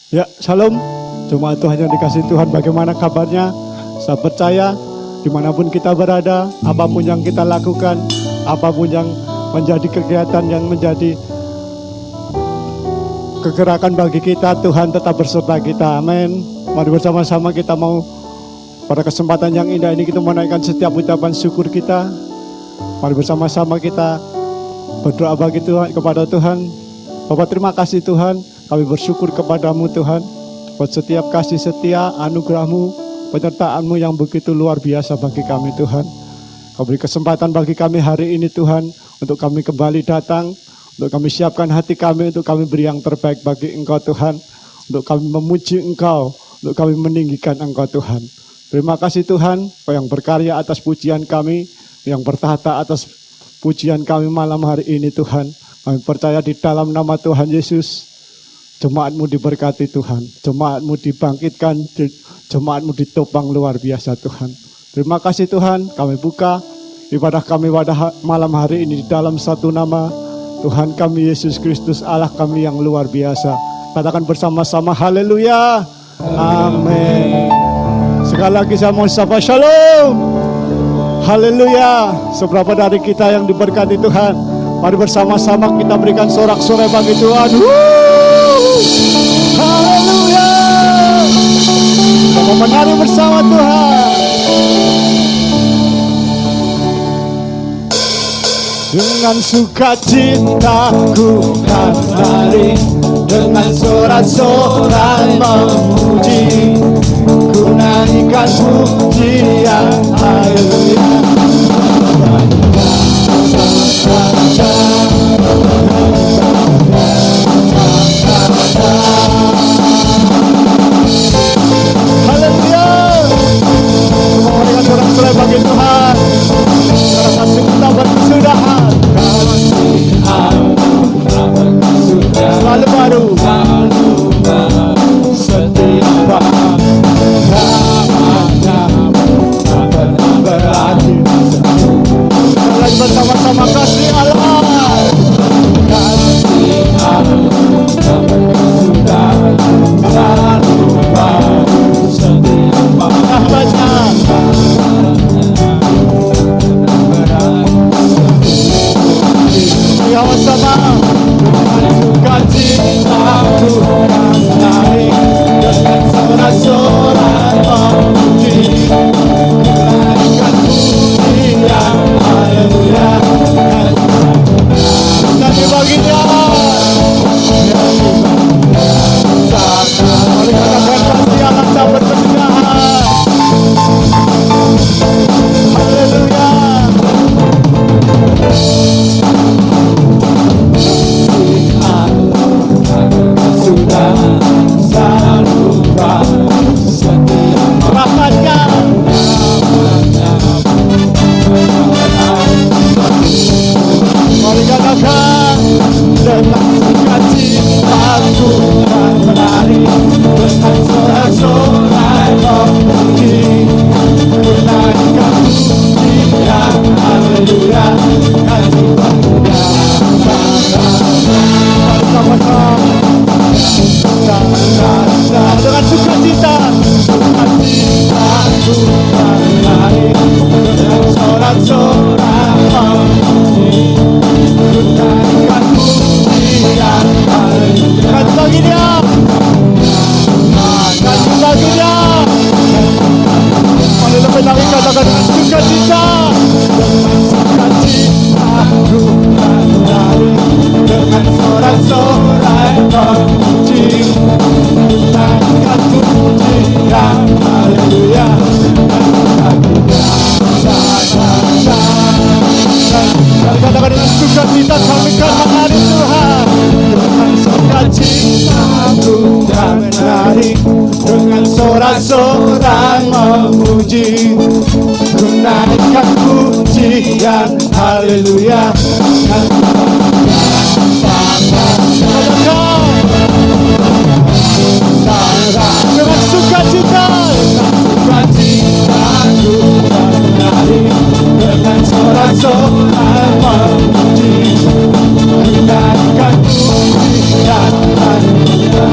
Ya, shalom. Jemaat Tuhan yang dikasihi Tuhan, bagaimana kabarnya? Saya percaya dimanapun kita berada, apapun yang kita lakukan, apapun yang menjadi kegiatan yang menjadi kegerakan bagi kita, Tuhan tetap berserta kita. Amin. Mari bersama-sama kita mau pada kesempatan yang indah ini kita menaikkan setiap ucapan syukur kita. Mari bersama-sama kita berdoa bagi Tuhan, kepada Tuhan. Bapak, terima kasih Tuhan, kami bersyukur kepadamu Tuhan, buat setiap kasih setia, anugerah-Mu, penyertaan-Mu yang begitu luar biasa bagi kami Tuhan. Kau beri kesempatan bagi kami hari ini Tuhan, untuk kami kembali datang, untuk kami siapkan hati kami, untuk kami beri yang terbaik bagi Engkau Tuhan, untuk kami memuji Engkau, untuk kami meninggikan Engkau Tuhan. Terima kasih Tuhan, Kau yang berkarya atas pujian kami, yang bertahta atas pujian kami malam hari ini Tuhan. Kami percaya di dalam nama Tuhan Yesus, jemaat-Mu diberkati Tuhan, jemaat-Mu dibangkitkan, jemaat-Mu ditopang luar biasa Tuhan. Terima kasih Tuhan, kami buka ibadah kami pada malam hari ini di dalam satu nama, Tuhan kami Yesus Kristus, Allah kami yang luar biasa. Katakan bersama-sama, haleluya, amin. Sekali lagi saya mau sapa shalom, haleluya. Seberapa dari kita yang diberkati Tuhan? Mari bersama-sama kita berikan sorak-sorai bagi Tuhan. Haleluya. Kita menari bersama Tuhan. Dengan sukacita ku kan lari, dengan sorak-sorai memuji, ku nyanyikan pujian haleluya. Haleluya. Memberikan sorak-sorai bagi Tuhan. Karena kasih kita berkesudahan. Selalu baru. Setiap berarti. Lagi bersama-sama kasih Allah. Kasih Allah sudah selalu baru. Setiap rahmatnya. Sama-sama sukacitaku naik dengan sorak-sorai memuji, menaikkan pujian haleluya. Nyanyi baginya, mari katakan pasti akan tak berkesudahan. Haleluya. Sudah selalu setiap rahmatnya. Mari katakan dengan sukacitaku dan menari, dengan sorak-sorai memuji, menaikkan pujian haleluya. Dengan sukacita, sukacitaku menari, dengan sorak-sorai memuji, menaikkan pujian haleluya. Kasih bagi Dia, kasih bagi Dia. Mari lebih lagi katakan dengan sukacita, dengan sukacitaku menari, dengan sorak-sorai memuji, menaikkan pujian haleluya. Katakan dengan sukacita kami kan menari Tuhan, dengan sukacitaku kan menari, dengan sorak-sorai memuji, menaikkan pujian haleluya. Dengan sukacita, sukacitaku menari, dengan sorak-sorai memuji, menaikkan pujian haleluya.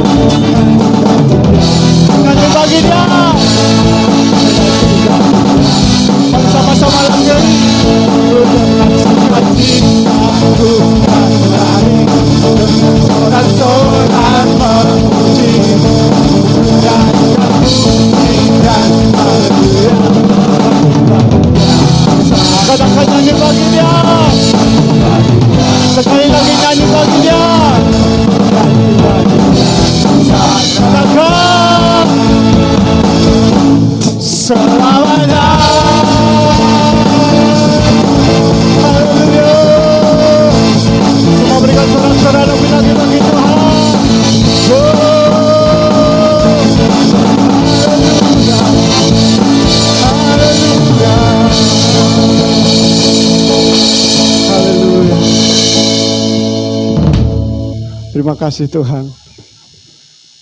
Terima kasih Tuhan.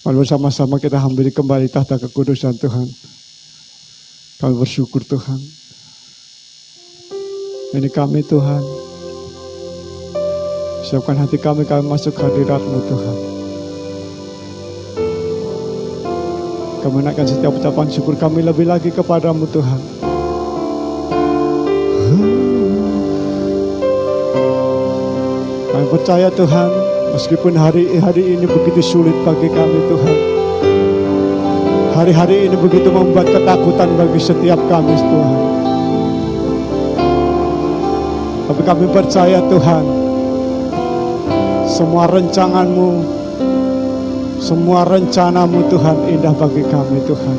Mari bersama-sama kita hampiri kembali tahta kekudusan Tuhan. Kami bersyukur Tuhan. Ini kami Tuhan. Siapkan hati kami masuk hadirat-Mu Tuhan. Kami naikkan setiap ucapan syukur kami lebih lagi kepadamu Tuhan. Kami percaya Tuhan, meskipun hari-hari ini begitu sulit bagi kami Tuhan. Hari-hari ini begitu membuat ketakutan bagi setiap kami Tuhan. Tapi kami percaya Tuhan, semua rencangan-Mu, semua rencana-Mu Tuhan indah bagi kami Tuhan.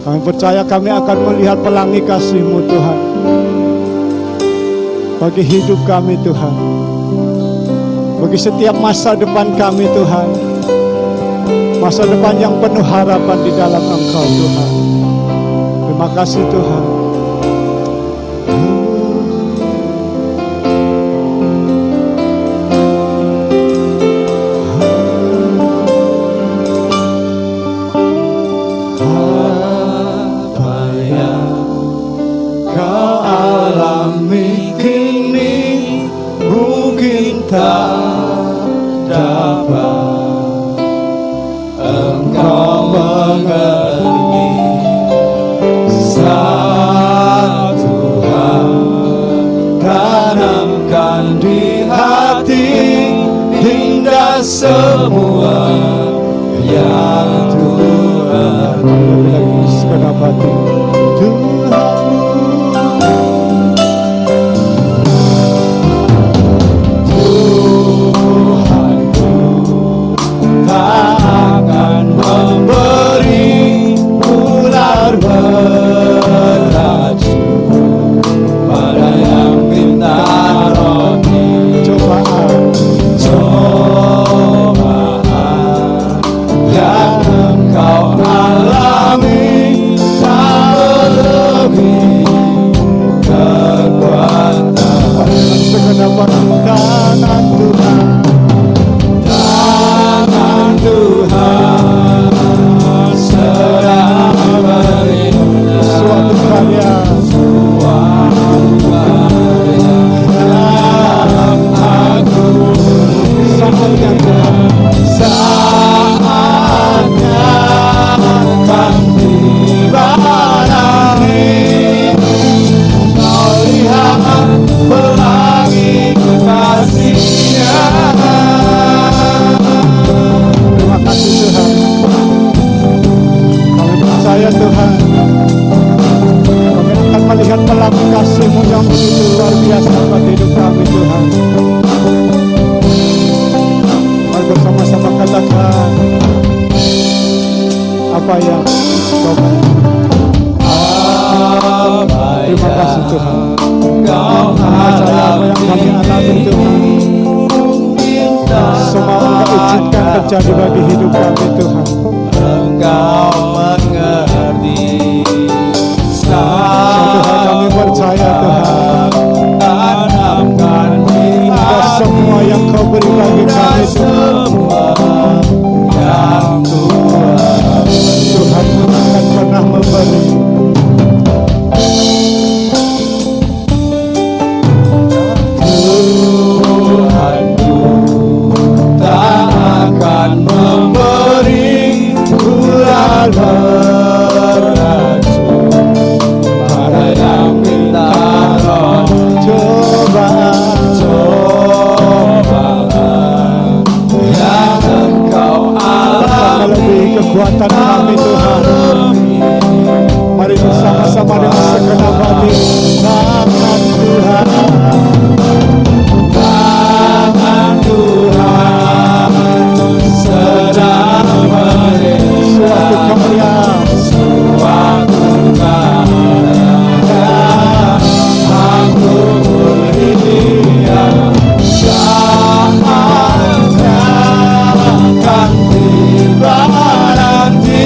Kami percaya kami akan melihat pelangi kasih-Mu Tuhan bagi hidup kami Tuhan, bagi setiap masa depan kami Tuhan, masa depan yang penuh harapan di dalam Engkau Tuhan. Terima kasih Tuhan. Semua yang Tuhan segenap hati Tuhanku tak akan memberi ular beracun pada yang minta roti cobaan yang engkau alami tak lebih kekuatan segenap tangan Tuhan, tangan Tuhan sedang berindah suatu karya dalam aku saatnya Tuhan, saatnya akan tiba nanti kau lihat pelangi kekasihnya. terima kasih Tuhan. Kami percaya Tuhan, kami akan melihat pelangi kasih-Mu yang begitu luar biasa buat hidup kami Tuhan. Mari bersama-sama katakan apa yang Kau mau. Terima kasih Tuhan. Kau Percaya apa yang kami alami Tuhan, semua Engkau izinkan terjadi bagi hidup kami Tuhan. Engkau mengerti. Suatu hal kami percaya Tuhan, Tanamkan di atas semua yang Kau beri bagi kami Tuhan. semua yang Tuhan Tuhan akan pernah memberi. Tuhanku tak akan memberi ular beracun pada yang minta cobaan yang engkau alami Melebihi kekuatan kami Tuhan. Mari bersama-sama dengan segenap hati tangan Tuhan, tangan Tuhan sedang suatu berindah karya suatu karya aku melihat saatnya akan tiba nanti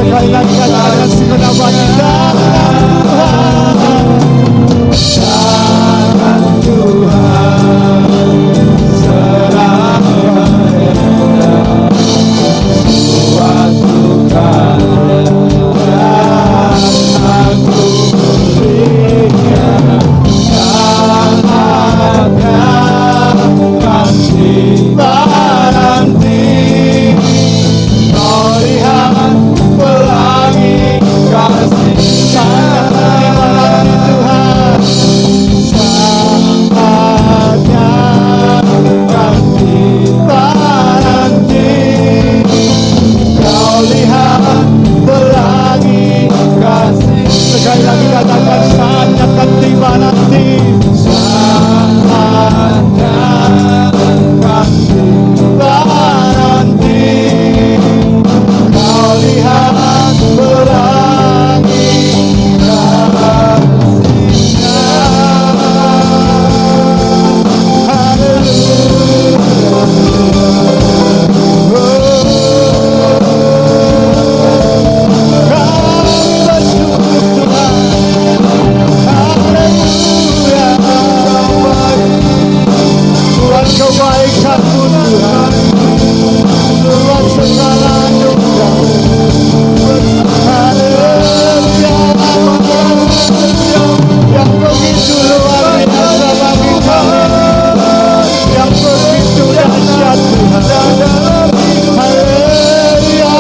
Sekali lagi katakan segenap kita sekali lagi katakan saatnya akan tiba nanti. Saatnya akan tiba nanti. Kau lihat pelangi kasih-Nya. Kebaikan-Mu Tuhan, luar segala duka. Haleluya, yang begitu luar biasa bagi kami, yang begitu dahsyat Tuhan. Haleluya.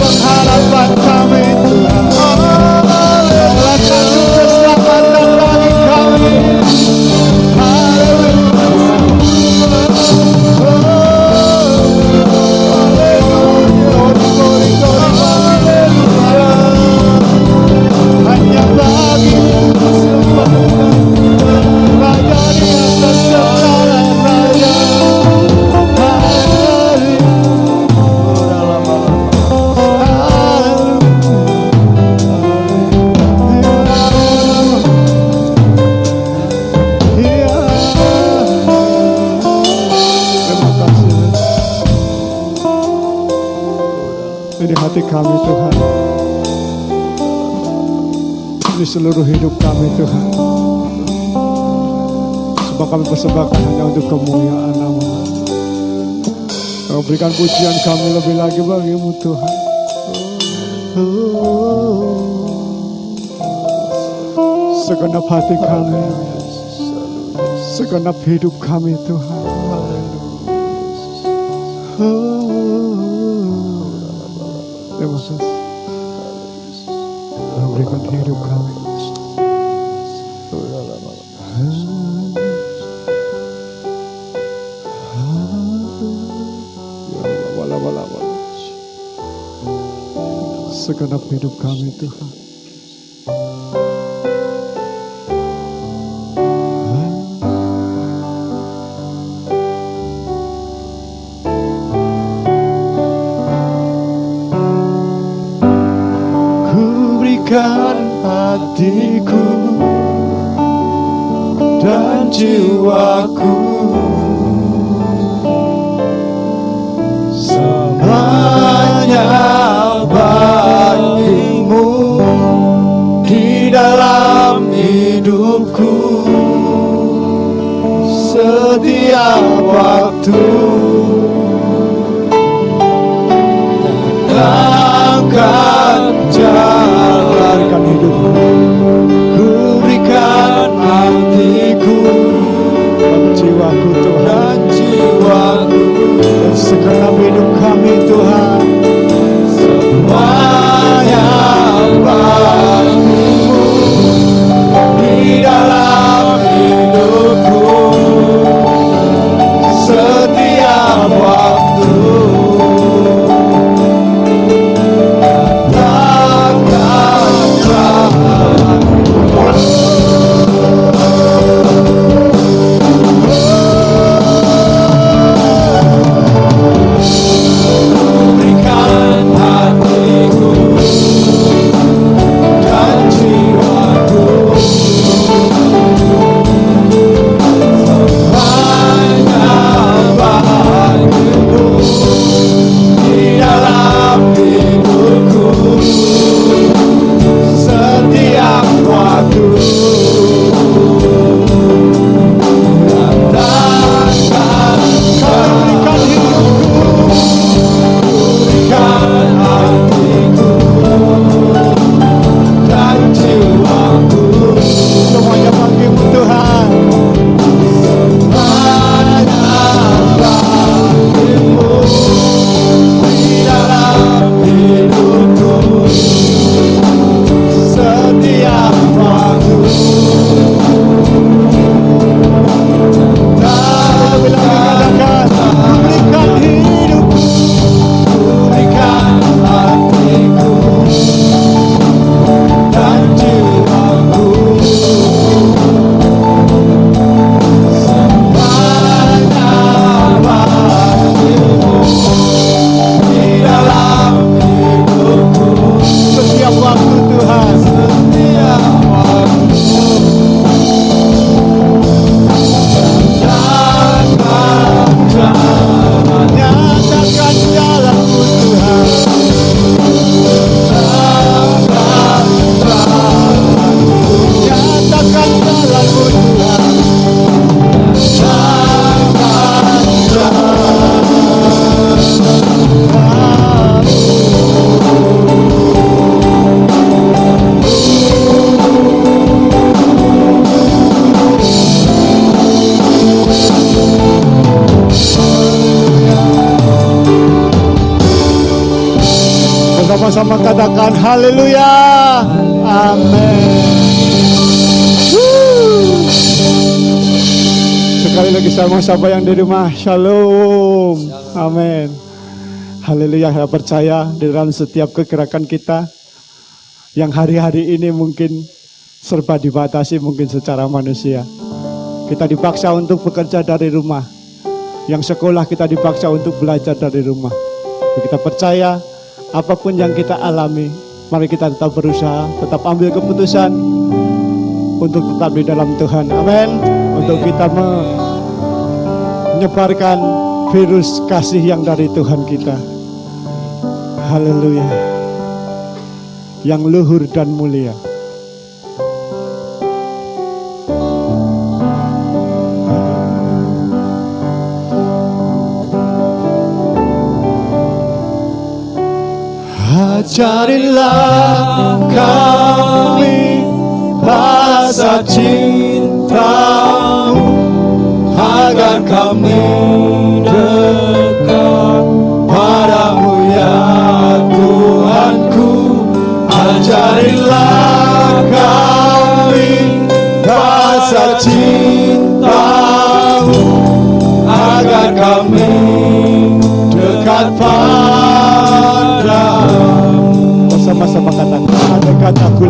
Harapan kami Tuhan, lakukan keselamatan bagi kami. Hanya bagi-Mu kesempatan, Raja di atas segala raja. Ini hati kami Tuhan, ini seluruh hidup kami Tuhan, sebab kami persembahkan hanya untuk kemuliaan Nama. Kau berikan pujian kami lebih lagi bagi-Mu Tuhan. Segenap hati kami, segenap hidup kami Tuhan. Terima kasih. Berikan hidup kami. Segenap hidup kami Tuhan. Hatiku dan jiwaku semuanya bagi-Mu di dalam hidupku setiap waktu. Nyatakan jalankan hidupku, ku berikan hatiku dan jiwaku Tuhan, dan jiwaku dan segenap hidup kami Tuhan, semuanya bagi-Mu di dalam hidupku setiap waktu. Takkan bersama-sama katakan haleluya. Amin. Sekali lagi sama-sama yang di rumah, shalom. Amin. Haleluya. Saya percaya di dalam setiap kegerakan kita yang hari-hari ini mungkin serba dibatasi mungkin secara manusia. Kita dipaksa untuk bekerja dari rumah. Yang sekolah kita dipaksa untuk belajar dari rumah. Kita percaya apapun yang kita alami, mari kita tetap berusaha, tetap ambil keputusan untuk tetap di dalam Tuhan. Amin. Untuk kita menyebarkan virus kasih yang dari Tuhan kita. Haleluya. Yang luhur dan mulia. Ajarilah kami rasa cinta-Mu agar kami dekat padamu ya Tuhanku. Ajarilah kami rasa cinta-Mu agar kami dekat padamu. Sama-sama katakan, ada kataku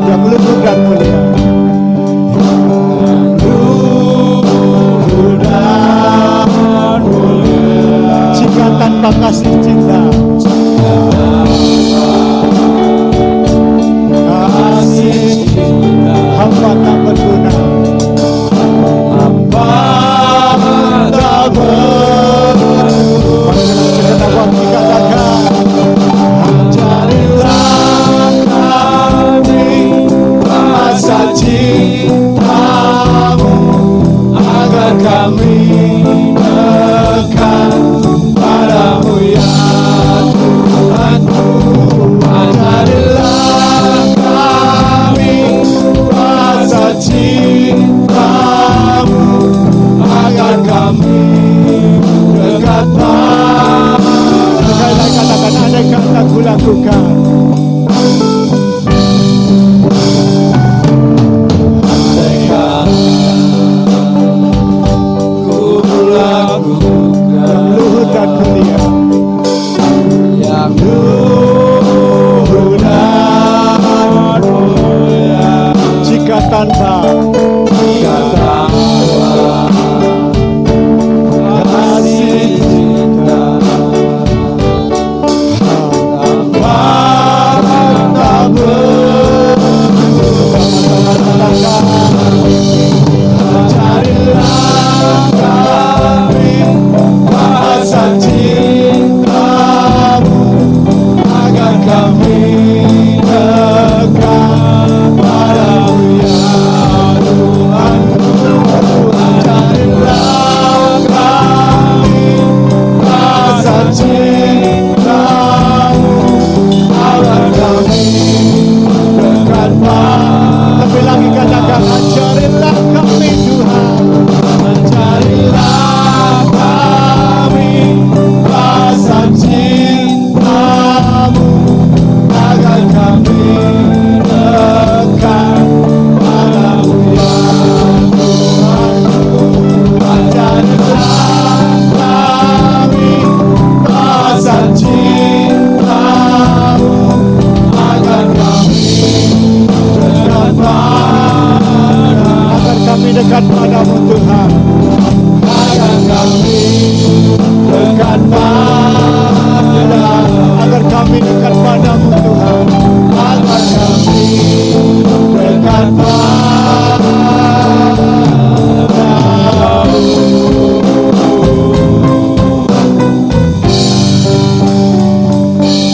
yang luhur dan mulia. Jika tanpa kasih cinta, kasih cinta hamba tak berguna, hamba tak berguna. Kita katakan, ajarilah kami rasa cinta-Mu agar kami dekat padamu ya Tuhanku. Ajarilah kami rasa cinta-Mu agar kami dekat padamu. Sekali katakan, ada kata ku lakukan. Luhur dan mulia, yang luhur dan mulia. Jika tanpa kasih cinta, hamba tak berguna. Carilah kami rasa cinta-Mu agar kami dekat padamu ya Tuhanku. Carilah kami rasa cinta-Mu agar kami dekat padamu. Lebih lagi katakan, carilah kami Tuhan. Carilah kami rasa cinta-Mu agar kami dekat padamu ya Tuhanku. Carilah kami rasa cinta-Mu agar kami dekat padamu. Agar kami dekat padamu Tuhan. Agar kami dekat padamu, agar kami dekat padamu Tuhan, agar kami dekat padamu.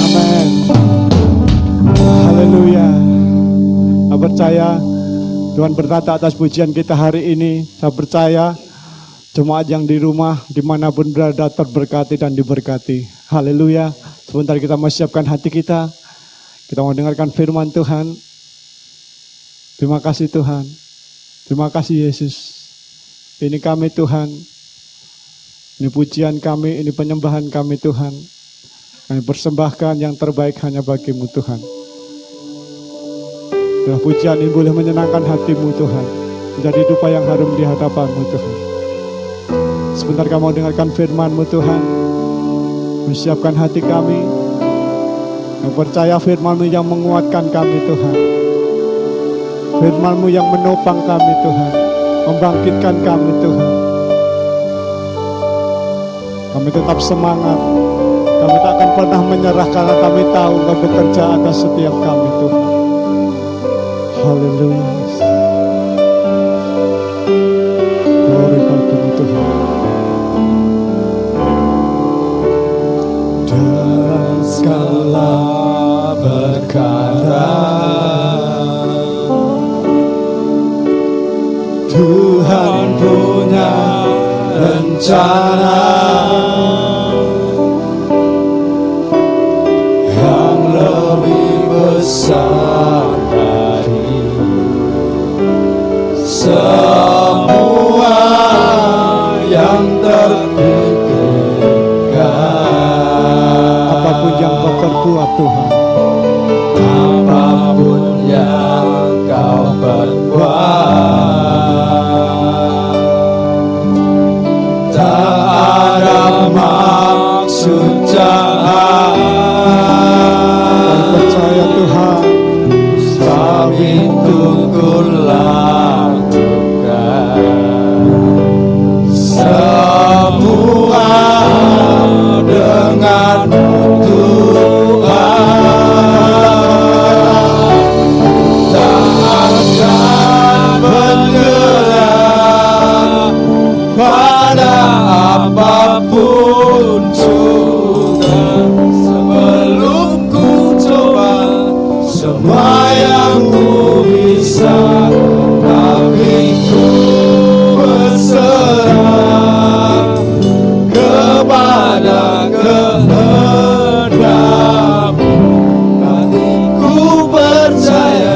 Amin. Haleluya. Saya percaya Tuhan berkata atas pujian kita hari ini. Saya percaya jemaat yang di rumah, dimanapun berada, terberkati dan diberkati. Haleluya. Sebentar kita mau siapkan hati kita. Kita mau dengarkan firman Tuhan. Terima kasih Tuhan. Terima kasih Yesus. Ini kami Tuhan. Ini pujian kami, ini penyembahan kami Tuhan. Kami persembahkan yang terbaik hanya bagi-Mu Tuhan. Biar pujian ini boleh menyenangkan hati-Mu Tuhan. Menjadi dupa yang harum di hadapan-Mu Tuhan. Sebentar kami mau dengarkan firman-Mu Tuhan. Menyiapkan hati kami. Yang percaya firman-Mu yang menguatkan kami Tuhan. Firman-Mu yang menopang kami Tuhan. Membangkitkan kami Tuhan. Kami tetap semangat. Kami tak akan pernah menyerah karena kami tahu Engkau bekerja atas setiap kami Tuhan. Haleluya. Glory bagi-Mu Tuhan. Dalam segala perkara Tuhan punya rencana yang lebih besar dari semua yang terpikirkan. Apapun yang Kau perbuat Tuhan. Apapun yang Kau perbuat, tak ada maksud jahat. Percaya Tuhan. Sebab itu ku lakukan semua denganmu Tuhan. Tak akan menyerah pada apapun juga sebelum ku coba semua yang ku bisa, tapi ku berserah kepada kehendak-Mu. Hatiku percaya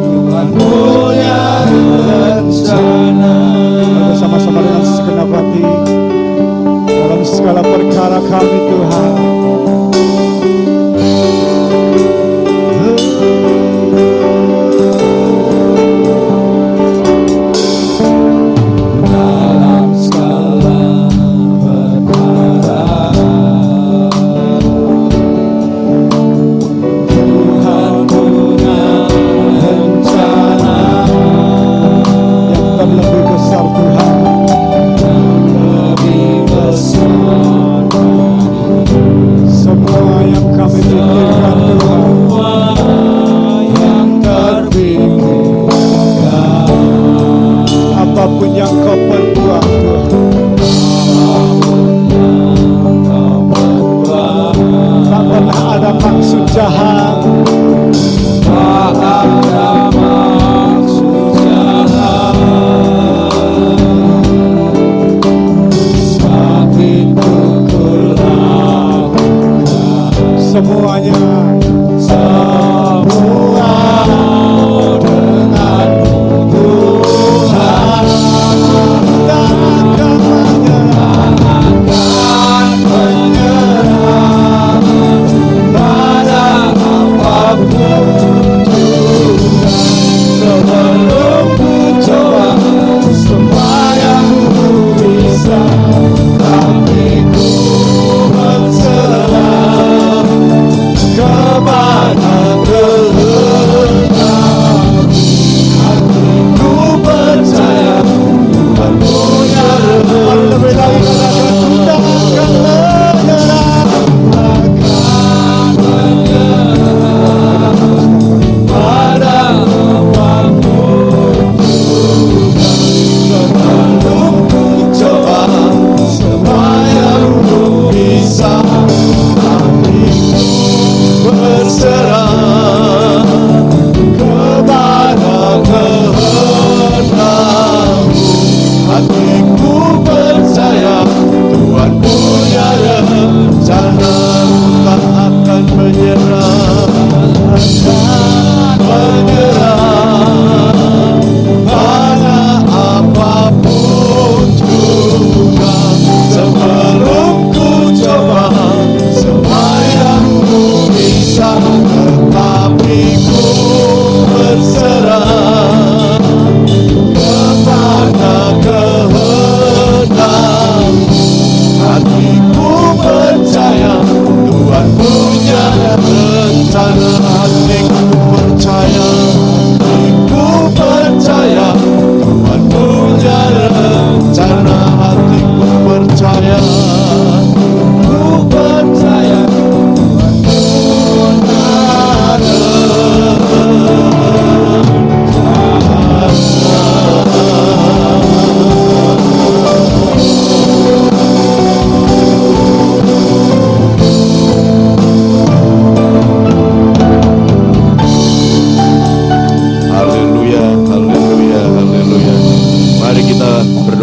Tuhan punya rencana. Bersama-sama dengan segenap hati dalam segala perkara kami Tuhan. Dalam segala perkara Tuhan punya rencana Yang terlebih besar Tuhan. lebih besar Semua yang kami pikirkan Tuhan. semua yang terpikirkan. Apapun yang Kau perbuat Tuhan. Tak pernah ada maksud jahat. Tak ada maksud jahat. Sebab itu ku lakukan Semuanya semua denganmu Tuhan.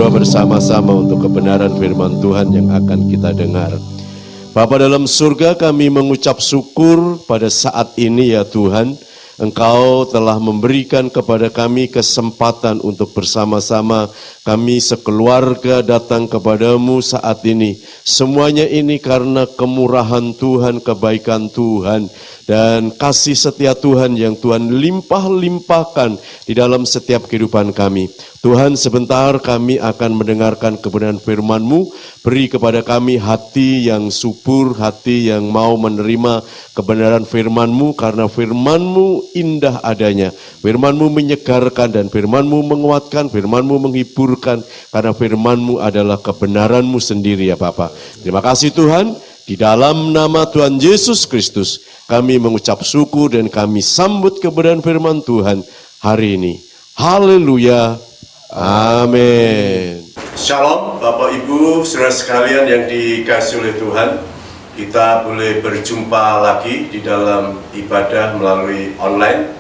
berdoa bersama-sama untuk kebenaran firman Tuhan yang akan kita dengar. Bapa dalam surga, kami mengucap syukur pada saat ini ya Tuhan, Engkau telah memberikan kepada kami kesempatan untuk bersama-sama kami sekeluarga datang kepadamu saat ini. Semuanya ini karena kemurahan Tuhan, kebaikan Tuhan, dan kasih setia Tuhan yang Tuhan limpah-limpahkan di dalam setiap kehidupan kami. Tuhan, sebentar kami akan mendengarkan kebenaran firman-Mu. Beri kepada kami hati yang subur, hati yang mau menerima kebenaran firman-Mu, karena firman-Mu indah adanya. Firman-Mu menyegarkan dan firman-Mu menguatkan, firman-Mu menghiburkan, karena firman-Mu adalah kebenaran-Mu sendiri ya Bapa. Terima kasih Tuhan, di dalam nama Tuhan Yesus Kristus kami mengucap syukur dan kami sambut kebenaran firman Tuhan hari ini. Haleluya. Amin. Shalom Bapak Ibu, saudara sekalian yang dikasihi oleh Tuhan. Kita boleh berjumpa lagi di dalam ibadah melalui online.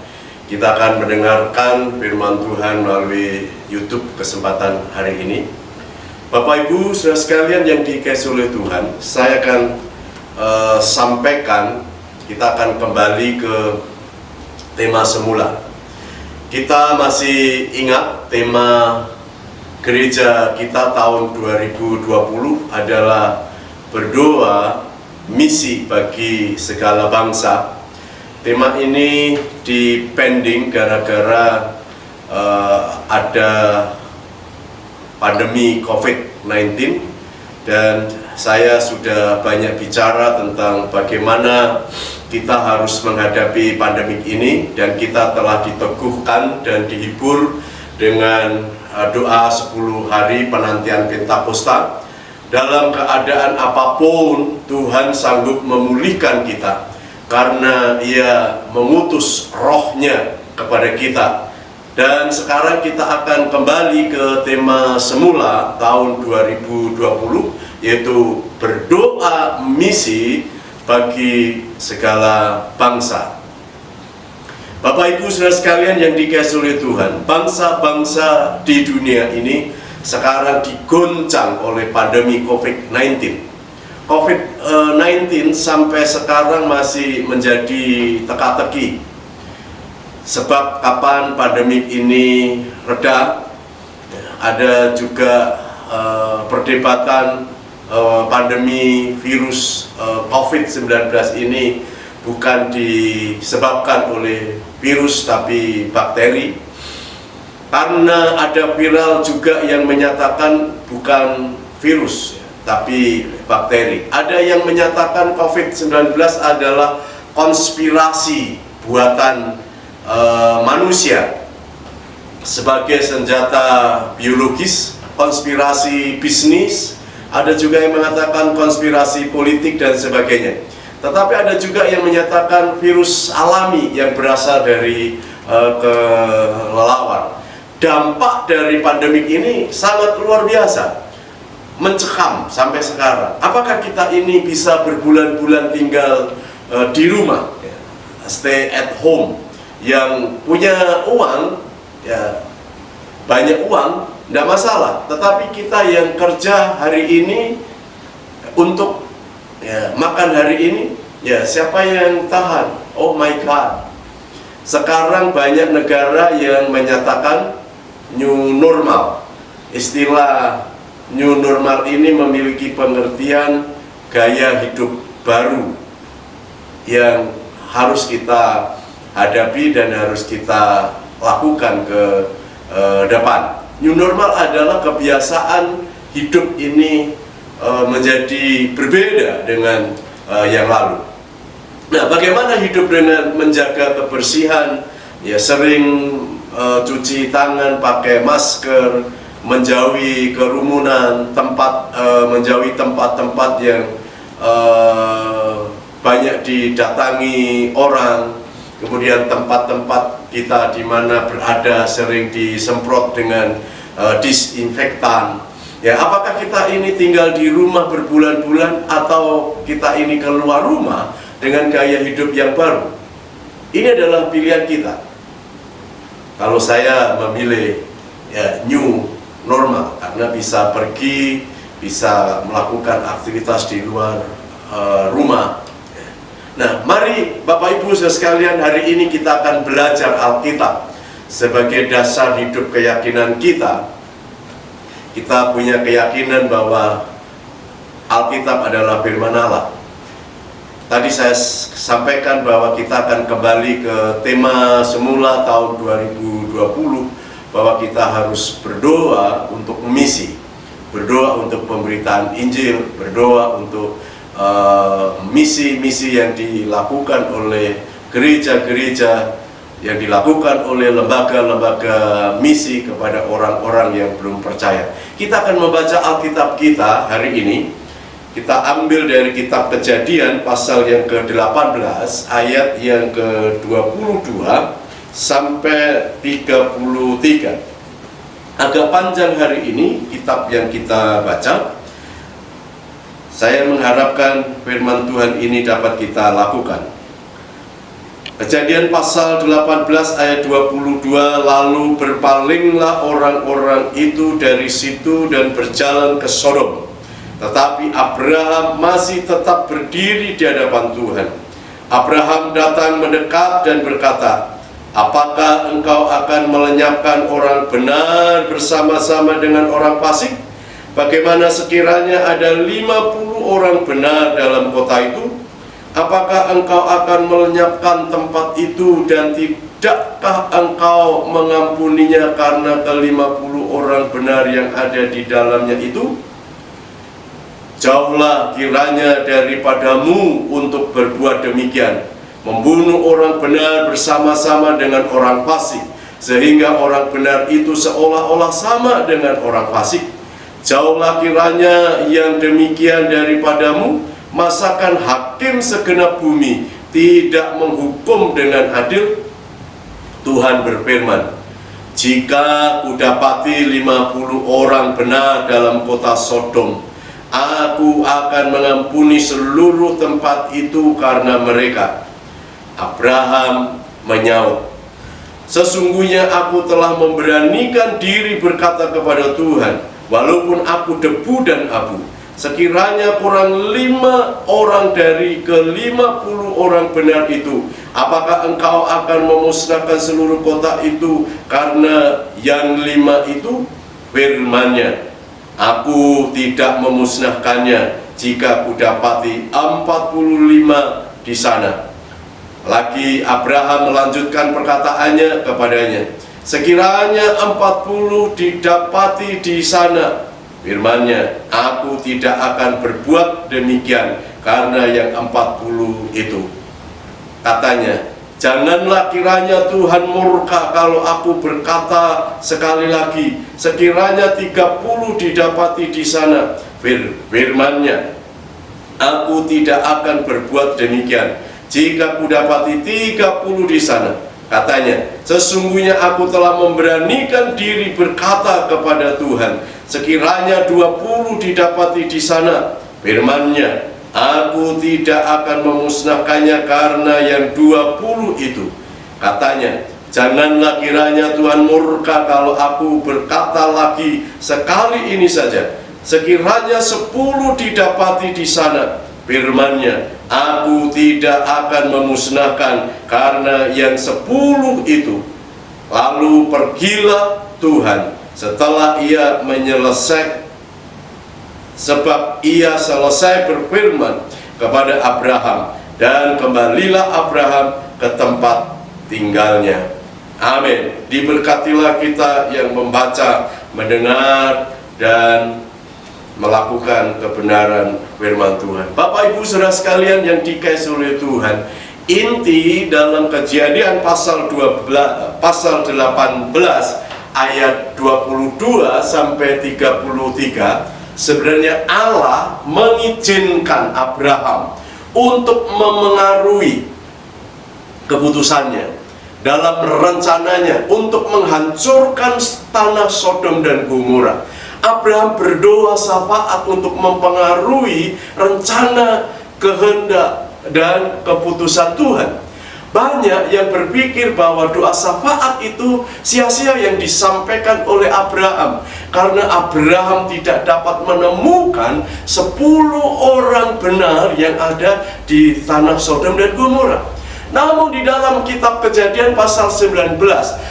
Kita akan mendengarkan firman Tuhan melalui YouTube kesempatan hari ini. Bapak Ibu, saudara sekalian yang dikasihi oleh Tuhan, saya akan sampaikan, kita akan kembali ke tema semula. Kita masih ingat tema gereja kita tahun 2020 adalah berdoa misi bagi segala bangsa. Tema ini dipending gara-gara ada pandemi COVID-19, dan saya sudah banyak bicara tentang bagaimana kita harus menghadapi pandemik ini, dan kita telah diteguhkan dan dihibur dengan doa 10 hari penantian Pentakosta. Dalam keadaan apapun Tuhan sanggup memulihkan kita karena Ia mengutus rohnya kepada kita. Dan sekarang kita akan kembali ke tema semula tahun 2020, yaitu berdoa misi bagi segala bangsa. Bapak Ibu saudara sekalian yang dikasihi oleh Tuhan, bangsa-bangsa di dunia ini sekarang digoncang oleh pandemi COVID-19. COVID-19 sampai sekarang masih menjadi teka-teki. Sebab kapan pandemi ini reda? Ada juga perdebatan pandemi virus COVID-19 ini bukan disebabkan oleh virus tapi bakteri. Karena ada viral juga yang menyatakan bukan virus tapi bakteri. Ada yang menyatakan COVID-19 adalah konspirasi buatan manusia sebagai senjata biologis, konspirasi bisnis. Ada juga yang mengatakan konspirasi politik dan sebagainya. Tetapi ada juga yang menyatakan virus alami yang berasal dari kelelawar. Dampak dari pandemik ini sangat luar biasa, mencekam sampai sekarang. Apakah kita ini bisa berbulan-bulan tinggal di rumah, stay at home? Yang punya uang, ya banyak uang, tidak masalah. Tetapi kita yang kerja hari ini untuk makan hari ini, ya siapa yang tahan? Oh my God. Sekarang banyak negara yang menyatakan new normal. Istilah new normal ini memiliki pengertian gaya hidup baru yang harus kita hadapi dan harus kita lakukan ke depan. New normal adalah kebiasaan hidup ini menjadi berbeda dengan yang lalu. Nah, bagaimana hidup dengan menjaga kebersihan? Ya, sering cuci tangan, pakai masker, menjauhi kerumunan, menjauhi tempat-tempat yang banyak didatangi orang. Kemudian tempat-tempat kita di mana berada sering disemprot dengan disinfektan. Ya, apakah kita ini tinggal di rumah berbulan-bulan atau kita ini keluar rumah dengan gaya hidup yang baru? Ini adalah pilihan kita. Kalau saya memilih new normal karena bisa pergi, bisa melakukan aktivitas di luar rumah. Nah, mari Bapak Ibu saudara sekalian, hari ini kita akan belajar Alkitab sebagai dasar hidup keyakinan kita. Kita punya keyakinan bahwa Alkitab adalah firman Allah. Tadi saya sampaikan bahwa kita akan kembali ke tema semula tahun 2020, bahwa kita harus berdoa untuk misi, berdoa untuk pemberitaan Injil, berdoa untuk misi-misi yang dilakukan oleh gereja-gereja, yang dilakukan oleh lembaga-lembaga misi kepada orang-orang yang belum percaya. Kita akan membaca Alkitab kita hari ini. Kita ambil dari kitab Kejadian pasal yang ke-18 ayat yang ke-22 sampai 33. Agak panjang hari ini kitab yang kita baca. Saya mengharapkan firman Tuhan ini dapat kita lakukan. Kejadian pasal 18 ayat 22, lalu berpalinglah orang-orang itu dari situ dan berjalan ke Sodom. Tetapi Abraham masih tetap berdiri di hadapan Tuhan. Abraham datang mendekat dan berkata, apakah engkau akan melenyapkan orang benar bersama-sama dengan orang fasik? Bagaimana sekiranya ada 50 orang benar dalam kota itu? Apakah engkau akan melenyapkan tempat itu dan tidakkah engkau mengampuninya karena ke-50 orang benar yang ada di dalamnya itu? Jauhlah kiranya daripadamu untuk berbuat demikian, membunuh orang benar bersama-sama dengan orang fasik, sehingga orang benar itu seolah-olah sama dengan orang fasik. Jauhlah kiranya yang demikian daripadamu, masakan hakim segenap bumi tidak menghukum dengan adil? Tuhan berfirman, jika kudapati 50 orang benar dalam kota Sodom, aku akan mengampuni seluruh tempat itu karena mereka. Abraham menyaut, sesungguhnya aku telah memberanikan diri berkata kepada Tuhan, walaupun aku debu dan abu, sekiranya kurang 5 orang dari ke-50 orang benar itu, apakah engkau akan memusnahkan seluruh kota itu karena yang 5 itu? Firman-Nya, aku tidak memusnahkannya jika kudapati 45 di sana. Lagi Abraham melanjutkan perkataannya kepadanya, sekiranya 40 didapati di sana. Firman-Nya, aku tidak akan berbuat demikian karena yang 40 itu. Katanya, janganlah kiranya Tuhan murka kalau aku berkata sekali lagi, sekiranya 30 didapati di sana. Firman-Nya, aku tidak akan berbuat demikian jika kudapati 30 di sana. Katanya, sesungguhnya aku telah memberanikan diri berkata kepada Tuhan, sekiranya 20 didapati di sana. Firman-Nya, aku tidak akan memusnahkannya karena yang 20 itu. Katanya, janganlah kiranya Tuhan murka kalau aku berkata lagi sekali ini saja, sekiranya 10 didapati di sana. Firman-Nya, aku tidak akan memusnahkan karena yang 10 itu. Lalu pergilah Tuhan setelah ia sebab ia selesai berfirman kepada Abraham, dan kembalilah Abraham ke tempat tinggalnya. Amin. Diberkatilah kita yang membaca, mendengar, dan melakukan kebenaran firman Tuhan. Bapak Ibu saudara sekalian yang dikasihi oleh Tuhan, inti dalam Kejadian pasal 18 ayat 22 sampai 33, sebenarnya Allah mengizinkan Abraham untuk memengaruhi keputusannya dalam rencananya untuk menghancurkan tanah Sodom dan Gomora. Abraham berdoa syafaat untuk mempengaruhi rencana, kehendak, dan keputusan Tuhan. Banyak yang berpikir bahwa doa syafaat itu sia-sia yang disampaikan oleh Abraham, karena Abraham tidak dapat menemukan 10 orang benar yang ada di tanah Sodom dan Gomora. Namun di dalam kitab Kejadian pasal 19,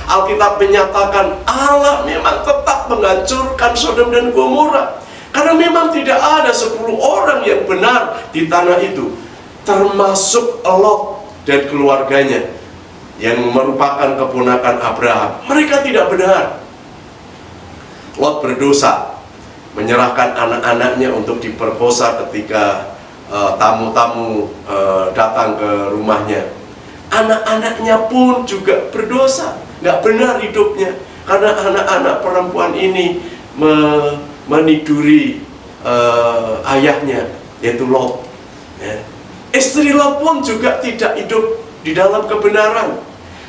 Alkitab menyatakan Allah memang tetap menghancurkan Sodom dan Gomora, karena memang tidak ada 10 orang yang benar di tanah itu, termasuk Lot dan keluarganya yang merupakan keponakan Abraham. Mereka tidak benar. Lot berdosa, menyerahkan anak-anaknya untuk diperkosa ketika tamu-tamu datang ke rumahnya. Anak-anaknya pun juga berdosa, nggak benar hidupnya, karena anak-anak perempuan ini meniduri ayahnya, yaitu Lot. Ya. Istri Lot pun juga tidak hidup di dalam kebenaran.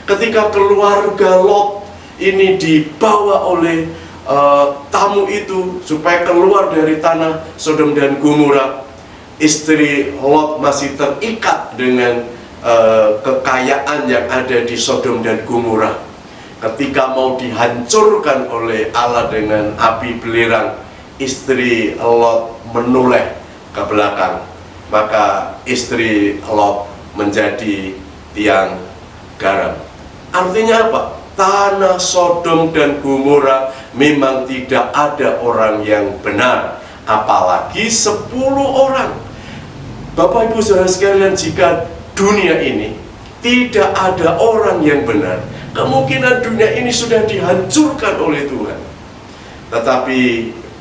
Ketika keluarga Lot ini dibawa oleh tamu itu supaya keluar dari tanah Sodom dan Gomora, istri Lot masih terikat dengan kekayaan yang ada di Sodom dan Gomora. Ketika mau dihancurkan oleh Allah dengan api belerang, istri Lot menoleh ke belakang. Maka istri Lot menjadi tiang garam. Artinya apa? Tanah Sodom dan Gomora memang tidak ada orang yang benar, apalagi 10 orang. Bapak Ibu Saudara sekalian, jika dunia ini tidak ada orang yang benar, kemungkinan dunia ini sudah dihancurkan oleh Tuhan. Tetapi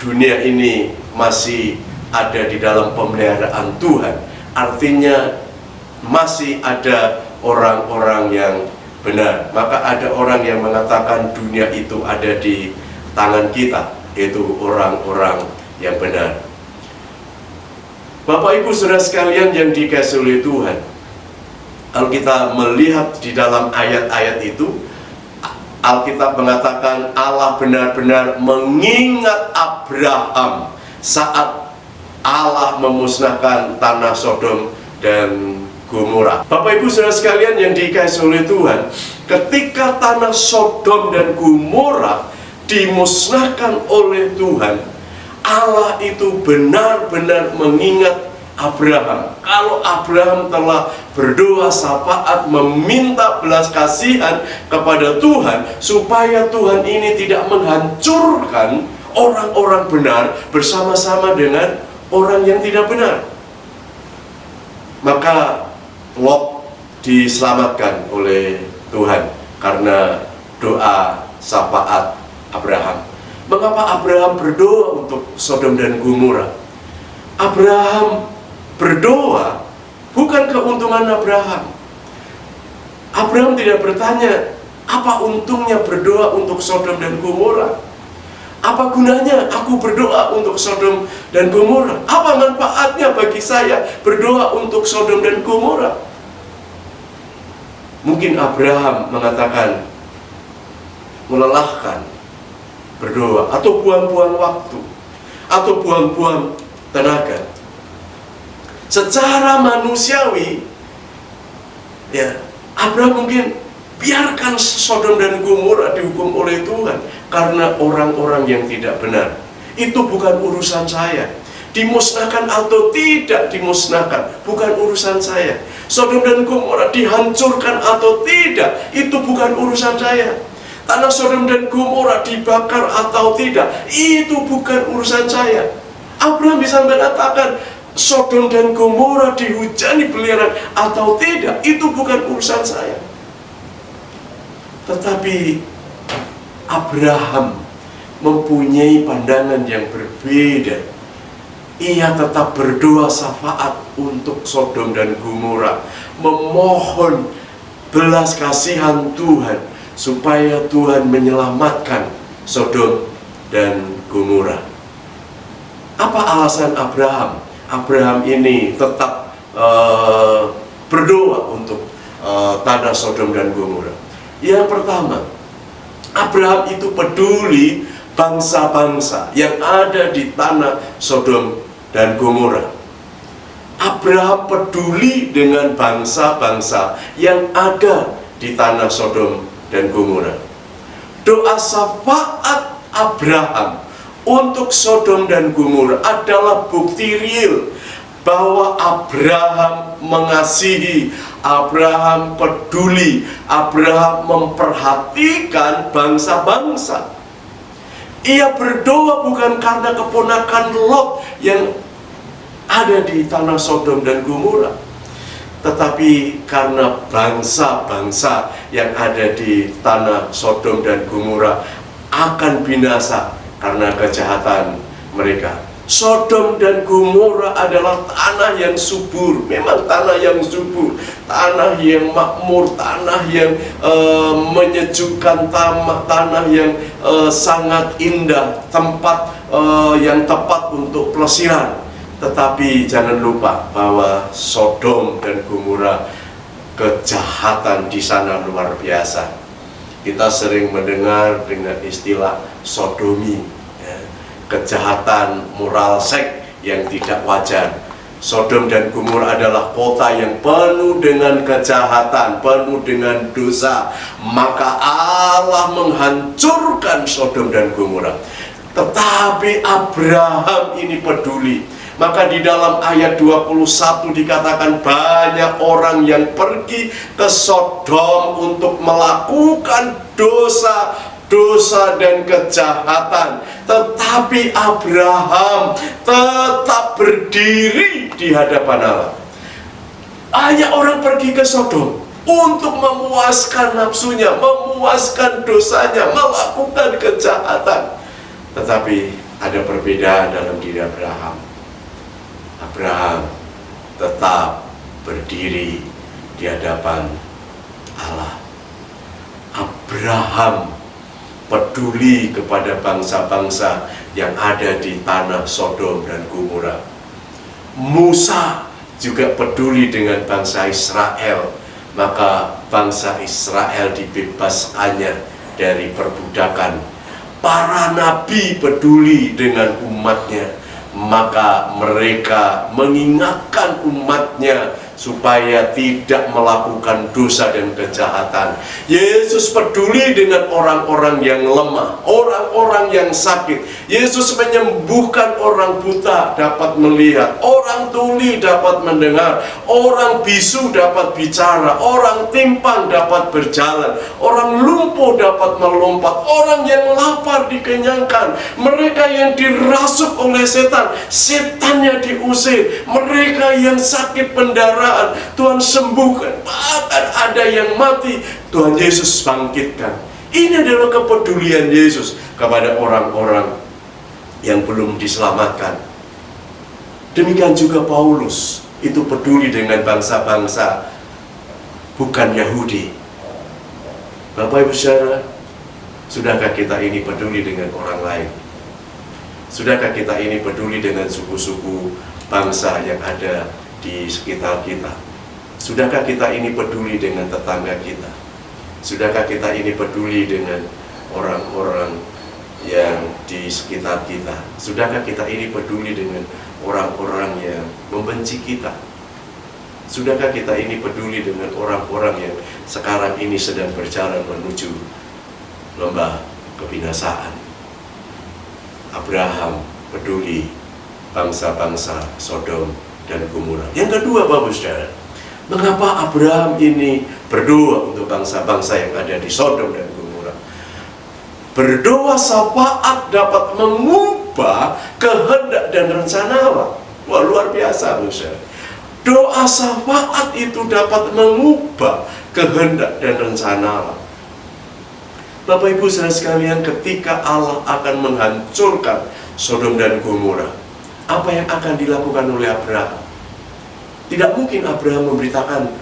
dunia ini masih ada di dalam pemeliharaan Tuhan, artinya masih ada orang-orang yang benar. Maka ada orang yang mengatakan dunia itu ada di tangan kita, yaitu orang-orang yang benar. Bapak Ibu Saudara sekalian yang dikasihi oleh Tuhan, kalau kita melihat di dalam ayat-ayat itu, Alkitab mengatakan Allah benar-benar mengingat Abraham saat Allah memusnahkan tanah Sodom dan Gomora. Bapak Ibu Saudara sekalian yang dikasihi oleh Tuhan, ketika tanah Sodom dan Gomora dimusnahkan oleh Tuhan, Allah itu benar-benar mengingat Abraham. Kalau Abraham telah berdoa syafaat meminta belas kasihan kepada Tuhan supaya Tuhan ini tidak menghancurkan orang-orang benar bersama-sama dengan orang yang tidak benar, maka Lot diselamatkan oleh Tuhan karena doa syafaat Abraham. Mengapa Abraham berdoa untuk Sodom dan Gomora? Abraham berdoa bukan keuntungan Abraham. Abraham tidak bertanya, apa untungnya berdoa untuk Sodom dan Gomora? Apa gunanya aku berdoa untuk Sodom dan Gomora? Apa manfaatnya bagi saya berdoa untuk Sodom dan Gomora? Mungkin Abraham mengatakan melelahkan berdoa, atau buang-buang waktu, atau buang-buang tenaga. Secara manusiawi, ya, Abraham mungkin biarkan Sodom dan Gomora dihukum oleh Tuhan karena orang-orang yang tidak benar. Itu bukan urusan saya. Dimusnahkan atau tidak dimusnahkan bukan urusan saya. Sodom dan Gomora dihancurkan atau tidak, itu bukan urusan saya. Tanah Sodom dan Gomora dibakar atau tidak, itu bukan urusan saya. Abraham bisa mengatakan Sodom dan Gomora dihujani belerang atau tidak, itu bukan urusan saya. Tetapi Abraham mempunyai pandangan yang berbeda. Ia tetap berdoa syafaat untuk Sodom dan Gomora, memohon belas kasihan Tuhan supaya Tuhan menyelamatkan Sodom dan Gomora. Apa alasan Abraham? Abraham ini tetap berdoa untuk tanah Sodom dan Gomora. Yang pertama, Abraham itu peduli bangsa-bangsa yang ada di tanah Sodom dan Gomora. Abraham peduli dengan bangsa-bangsa yang ada di tanah Sodom dan Gomora. Doa syafaat Abraham untuk Sodom dan Gomora adalah bukti real bahwa Abraham mengasihi, Abraham peduli, Abraham memperhatikan bangsa-bangsa. Ia berdoa bukan karena keponakan Lot yang ada di tanah Sodom dan Gomora, tetapi karena bangsa-bangsa yang ada di tanah Sodom dan Gomora akan binasa karena kejahatan mereka. Sodom dan Gomora adalah tanah yang subur, memang tanah yang subur, tanah yang makmur, tanah yang menyejukkan, tanah yang sangat indah, tempat yang tepat untuk pelesiran. Tetapi jangan lupa bahwa Sodom dan Gomora, kejahatan di sana luar biasa. Kita sering mendengar dengan istilah sodomi, kejahatan moral seks yang tidak wajar. Sodom dan Gomora adalah kota yang penuh dengan kejahatan, penuh dengan dosa. Maka Allah menghancurkan Sodom dan Gomora. Tetapi Abraham ini peduli. Maka di dalam ayat 21 dikatakan banyak orang yang pergi ke Sodom untuk melakukan dosa dan kejahatan, tetapi Abraham tetap berdiri di hadapan Allah. Banyak orang pergi ke Sodom untuk memuaskan nafsunya, memuaskan dosanya, melakukan kejahatan. Tetapi ada perbedaan dalam diri Abraham. Abraham tetap berdiri di hadapan Allah. Abraham peduli kepada bangsa-bangsa yang ada di tanah Sodom dan Gomora. Musa juga peduli dengan bangsa Israel, maka bangsa Israel dibebaskannya dari perbudakan. Para nabi peduli dengan umatnya, maka mereka mengingatkan umatnya supaya tidak melakukan dosa dan kejahatan. Yesus peduli dengan orang-orang yang lemah, orang-orang yang sakit. Yesus menyembuhkan orang buta dapat melihat, orang tuli dapat mendengar, orang bisu dapat bicara, orang timpang dapat berjalan, orang lumpuh dapat melompat, orang yang lapar dikenyangkan, mereka yang dirasuk oleh setan, setannya diusir, mereka yang sakit pendarahan Tuhan sembuhkan, bahkan ada yang mati Tuhan Yesus bangkitkan. Ini adalah kepedulian Yesus kepada orang-orang yang belum diselamatkan. Demikian juga Paulus, itu peduli dengan bangsa-bangsa bukan Yahudi. Bapak Ibu Saudara, sudahkah kita ini peduli dengan orang lain? Sudahkah kita ini peduli dengan suku-suku bangsa yang ada di sekitar kita? Sudahkah kita ini peduli dengan tetangga kita? Sudahkah kita ini peduli dengan orang-orang yang di sekitar kita? Sudahkah kita ini peduli dengan orang-orang yang membenci kita? Sudahkah kita ini peduli dengan orang-orang yang sekarang ini sedang berjalan menuju lembah kebinasaan? Abraham peduli bangsa-bangsa Sodom dan Gomora. Yang kedua, Bapak Saudara, mengapa Abraham ini berdoa untuk bangsa-bangsa yang ada di Sodom dan Gomora? Berdoa syafaat dapat mengubah kehendak dan rencana Allah. Wah, luar biasa, Bapak Saudara. Doa syafaat itu dapat mengubah kehendak dan rencana Allah. Bapak Ibu Saudara sekalian, ketika Allah akan menghancurkan Sodom dan Gomora, apa yang akan dilakukan oleh Abraham? Tidak mungkin Abraham memberitakan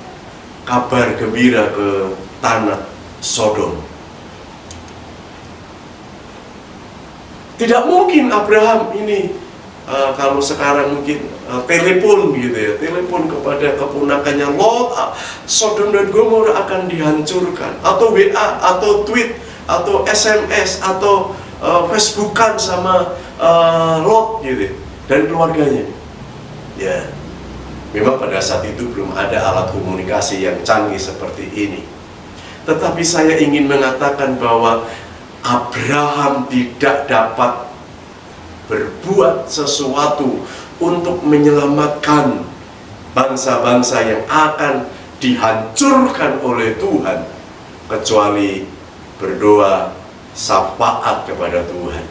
kabar gembira ke tanah Sodom. Tidak mungkin Abraham ini kalau sekarang mungkin telepon gitu ya, telepon kepada keponakannya Lot, Sodom dan Gomora akan dihancurkan, atau WA, atau tweet, atau SMS, atau Facebookan sama Lot gitu dan keluarganya. Ya, Memang pada saat itu belum ada alat komunikasi yang canggih seperti ini. Tetapi saya ingin mengatakan bahwa Abraham tidak dapat berbuat sesuatu untuk menyelamatkan bangsa-bangsa yang akan dihancurkan oleh Tuhan, kecuali berdoa syafaat kepada Tuhan.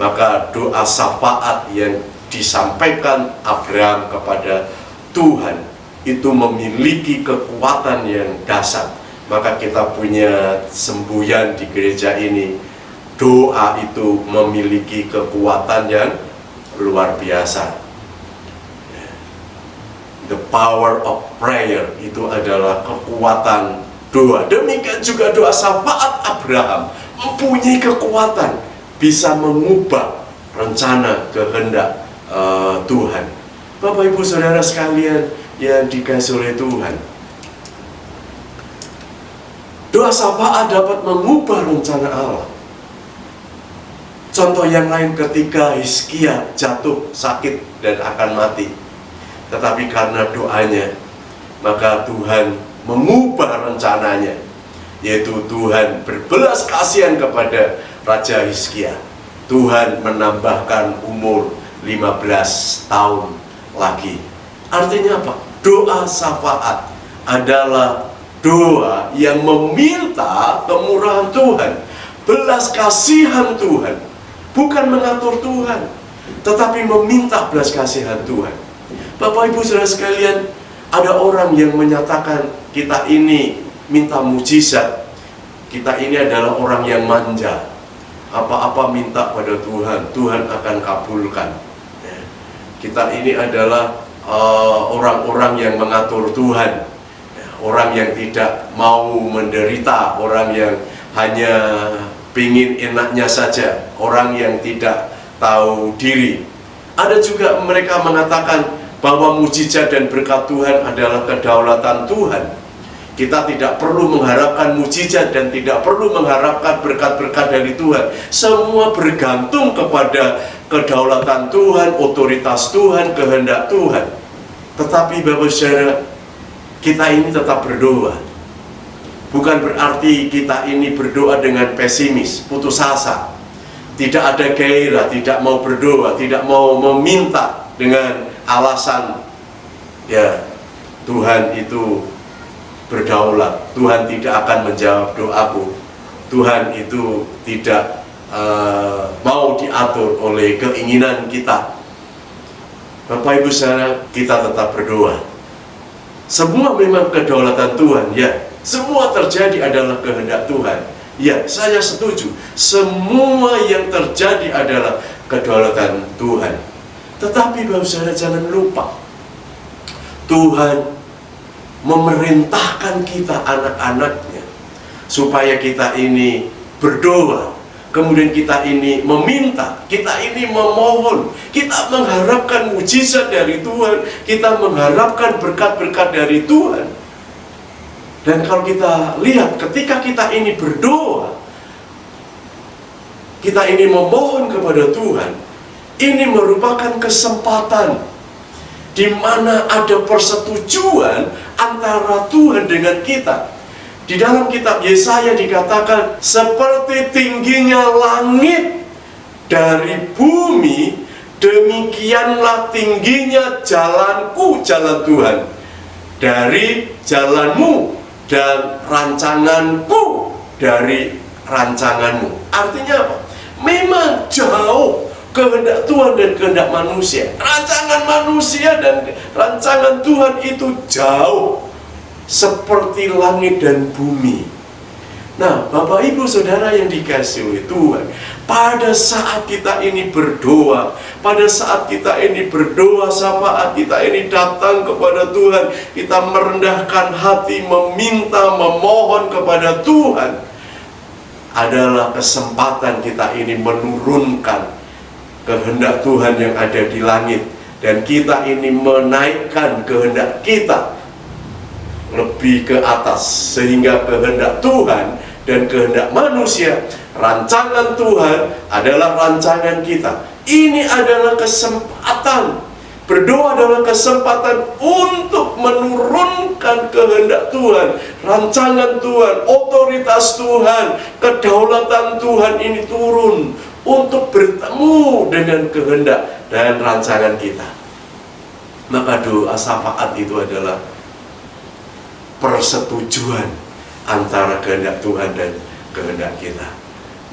Maka doa syafaat yang disampaikan Abraham kepada Tuhan itu memiliki kekuatan yang dahsyat. Maka kita punya semboyan di gereja ini, doa itu memiliki kekuatan yang luar biasa. The power of prayer itu adalah kekuatan doa. Demikian juga doa syafaat Abraham mempunyai kekuatan, bisa mengubah rencana kehendak Tuhan. Bapak Ibu Saudara sekalian yang dikasihi oleh Tuhan, doa syafaat dapat mengubah rencana Allah. Contoh yang lain ketika Hizkia jatuh sakit dan akan mati, tetapi karena doanya, maka Tuhan mengubah rencananya, yaitu Tuhan berbelas kasihan kepada Raja Hizkia. Tuhan menambahkan umur 15 tahun lagi. Artinya apa? Doa syafaat adalah doa yang meminta kemurahan Tuhan, belas kasihan Tuhan, bukan mengatur Tuhan, tetapi meminta belas kasihan Tuhan. Bapak Ibu Saudara sekalian, ada orang yang menyatakan kita ini minta mujizat, kita ini adalah orang yang manja, apa-apa minta pada Tuhan, Tuhan akan kabulkan. Kita ini adalah orang-orang yang mengatur Tuhan, orang yang tidak mau menderita, orang yang hanya pingin enaknya saja, orang yang tidak tahu diri. Ada juga mereka mengatakan bahwa mujizat dan berkat Tuhan adalah kedaulatan Tuhan. Kita tidak perlu mengharapkan mujizat dan tidak perlu mengharapkan berkat-berkat dari Tuhan. Semua bergantung kepada kedaulatan Tuhan, otoritas Tuhan, kehendak Tuhan. Tetapi Bapak Saudara, kita ini tetap berdoa. Bukan berarti kita ini berdoa dengan pesimis, putus asa, tidak ada gairah, tidak mau berdoa, tidak mau meminta dengan alasan ya Tuhan itu berdaulat, Tuhan tidak akan menjawab doaku, Tuhan itu tidak mau diatur oleh keinginan kita. Bapak Ibu Saudara, kita tetap berdoa. Semua memang kedaulatan Tuhan, ya. Semua terjadi adalah kehendak Tuhan. Ya, saya setuju. Semua yang terjadi adalah kedaulatan Tuhan. Tetapi Bapak Saudara jangan lupa, Tuhan memerintahkan kita anak-anaknya supaya kita ini berdoa, kemudian kita ini meminta, kita ini memohon, kita mengharapkan mujizat dari Tuhan, kita mengharapkan berkat-berkat dari Tuhan. Dan kalau kita lihat ketika kita ini berdoa, kita ini memohon kepada Tuhan, ini merupakan kesempatan di mana ada persetujuan antara Tuhan dengan kita. Di dalam kitab Yesaya dikatakan, seperti tingginya langit dari bumi, demikianlah tingginya jalanku, jalan Tuhan, dari jalanmu, dan rancanganku dari rancanganmu. Artinya apa? Memang jauh kehendak Tuhan dan kehendak manusia. Rancangan manusia dan rancangan Tuhan itu jauh, seperti langit dan bumi. Nah, Bapak Ibu Saudara yang dikasihi oleh Tuhan, pada saat kita ini berdoa, pada saat kita ini berdoa, saat kita ini datang kepada Tuhan, kita merendahkan hati, meminta, memohon kepada Tuhan, adalah kesempatan kita ini menurunkan kehendak Tuhan yang ada di langit, dan kita ini menaikkan kehendak kita lebih ke atas, sehingga kehendak Tuhan dan kehendak manusia, rancangan Tuhan adalah rancangan kita. Ini adalah kesempatan Berdoa adalah kesempatan untuk menurunkan kehendak Tuhan, rancangan Tuhan, otoritas Tuhan, kedaulatan Tuhan ini turun untuk bertemu dengan kehendak dan rancangan kita. Maka doa syafaat itu adalah persetujuan antara kehendak Tuhan dan kehendak kita.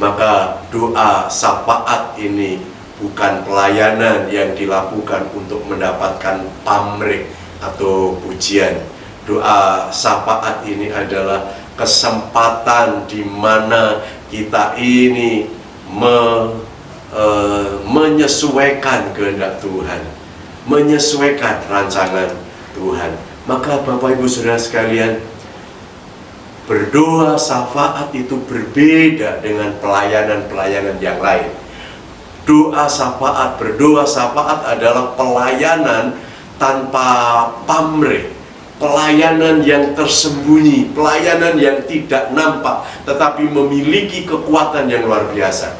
Maka doa syafaat ini bukan pelayanan yang dilakukan untuk mendapatkan pamrih atau pujian. Doa syafaat ini adalah kesempatan di mana kita ini menyesuaikan kehendak Tuhan, menyesuaikan rancangan Tuhan. Maka Bapak Ibu Saudara sekalian, berdoa syafaat itu berbeda dengan pelayanan-pelayanan yang lain. Doa syafaat, berdoa syafaat adalah pelayanan tanpa pamrih, pelayanan yang tersembunyi, pelayanan yang tidak nampak, tetapi memiliki kekuatan yang luar biasa.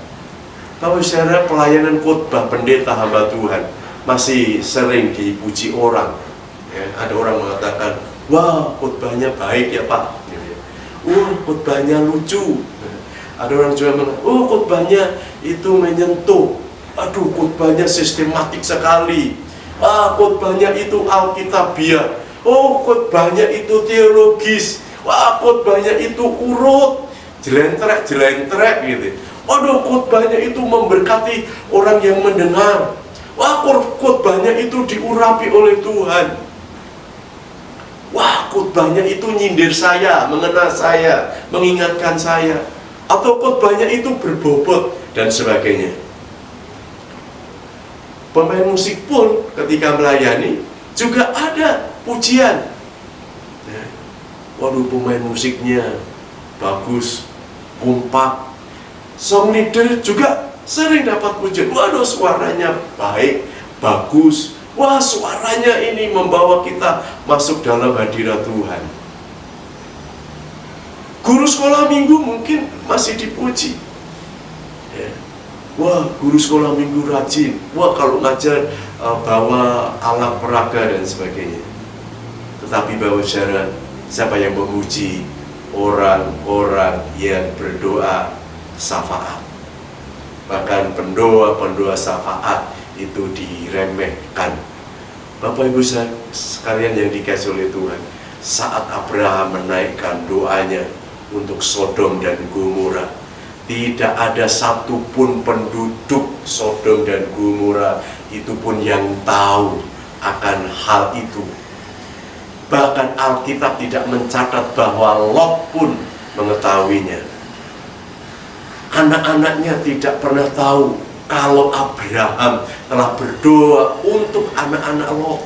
Bapak Saudara, pelayanan khotbah pendeta hamba Tuhan masih sering dipuji orang. Ya, ada orang mengatakan, wah khotbahnya baik ya Pak. Khotbahnya lucu. Ada orang juga mengatakan, khotbahnya itu menyentuh. Aduh, khotbahnya sistematik sekali. Khotbahnya itu alkitabiah. Khotbahnya itu teologis. Khotbahnya itu urut, jelentrek gitu. Khotbahnya itu memberkati orang yang mendengar. Khotbahnya itu diurapi oleh Tuhan. Khotbahnya itu nyindir saya, mengenal saya, mengingatkan saya. Atau khotbahnya itu berbobot dan sebagainya. Pemain musik pun ketika melayani juga ada pujian. Pemain musiknya bagus, kompak. Song leader juga sering dapat pujian. Suaranya baik, bagus. Suaranya ini membawa kita masuk dalam hadirat Tuhan. Guru sekolah minggu mungkin masih dipuji. Guru sekolah minggu rajin. Kalau ngajar bawa alat peraga dan sebagainya. Tetapi Bapak Saudara, siapa yang memuji? Orang-orang yang berdoa syafaat. Bahkan pendoa syafaat itu diremehkan. Bapak Ibu sekalian yang dikasihi oleh Tuhan, saat Abraham menaikkan doanya untuk Sodom dan Gomora, tidak ada satupun penduduk Sodom dan Gomora itu pun yang tahu akan hal itu. Bahkan Alkitab tidak mencatat bahwa Lot pun mengetahuinya. Anak-anaknya tidak pernah tahu kalau Abraham telah berdoa untuk anak-anak Lot.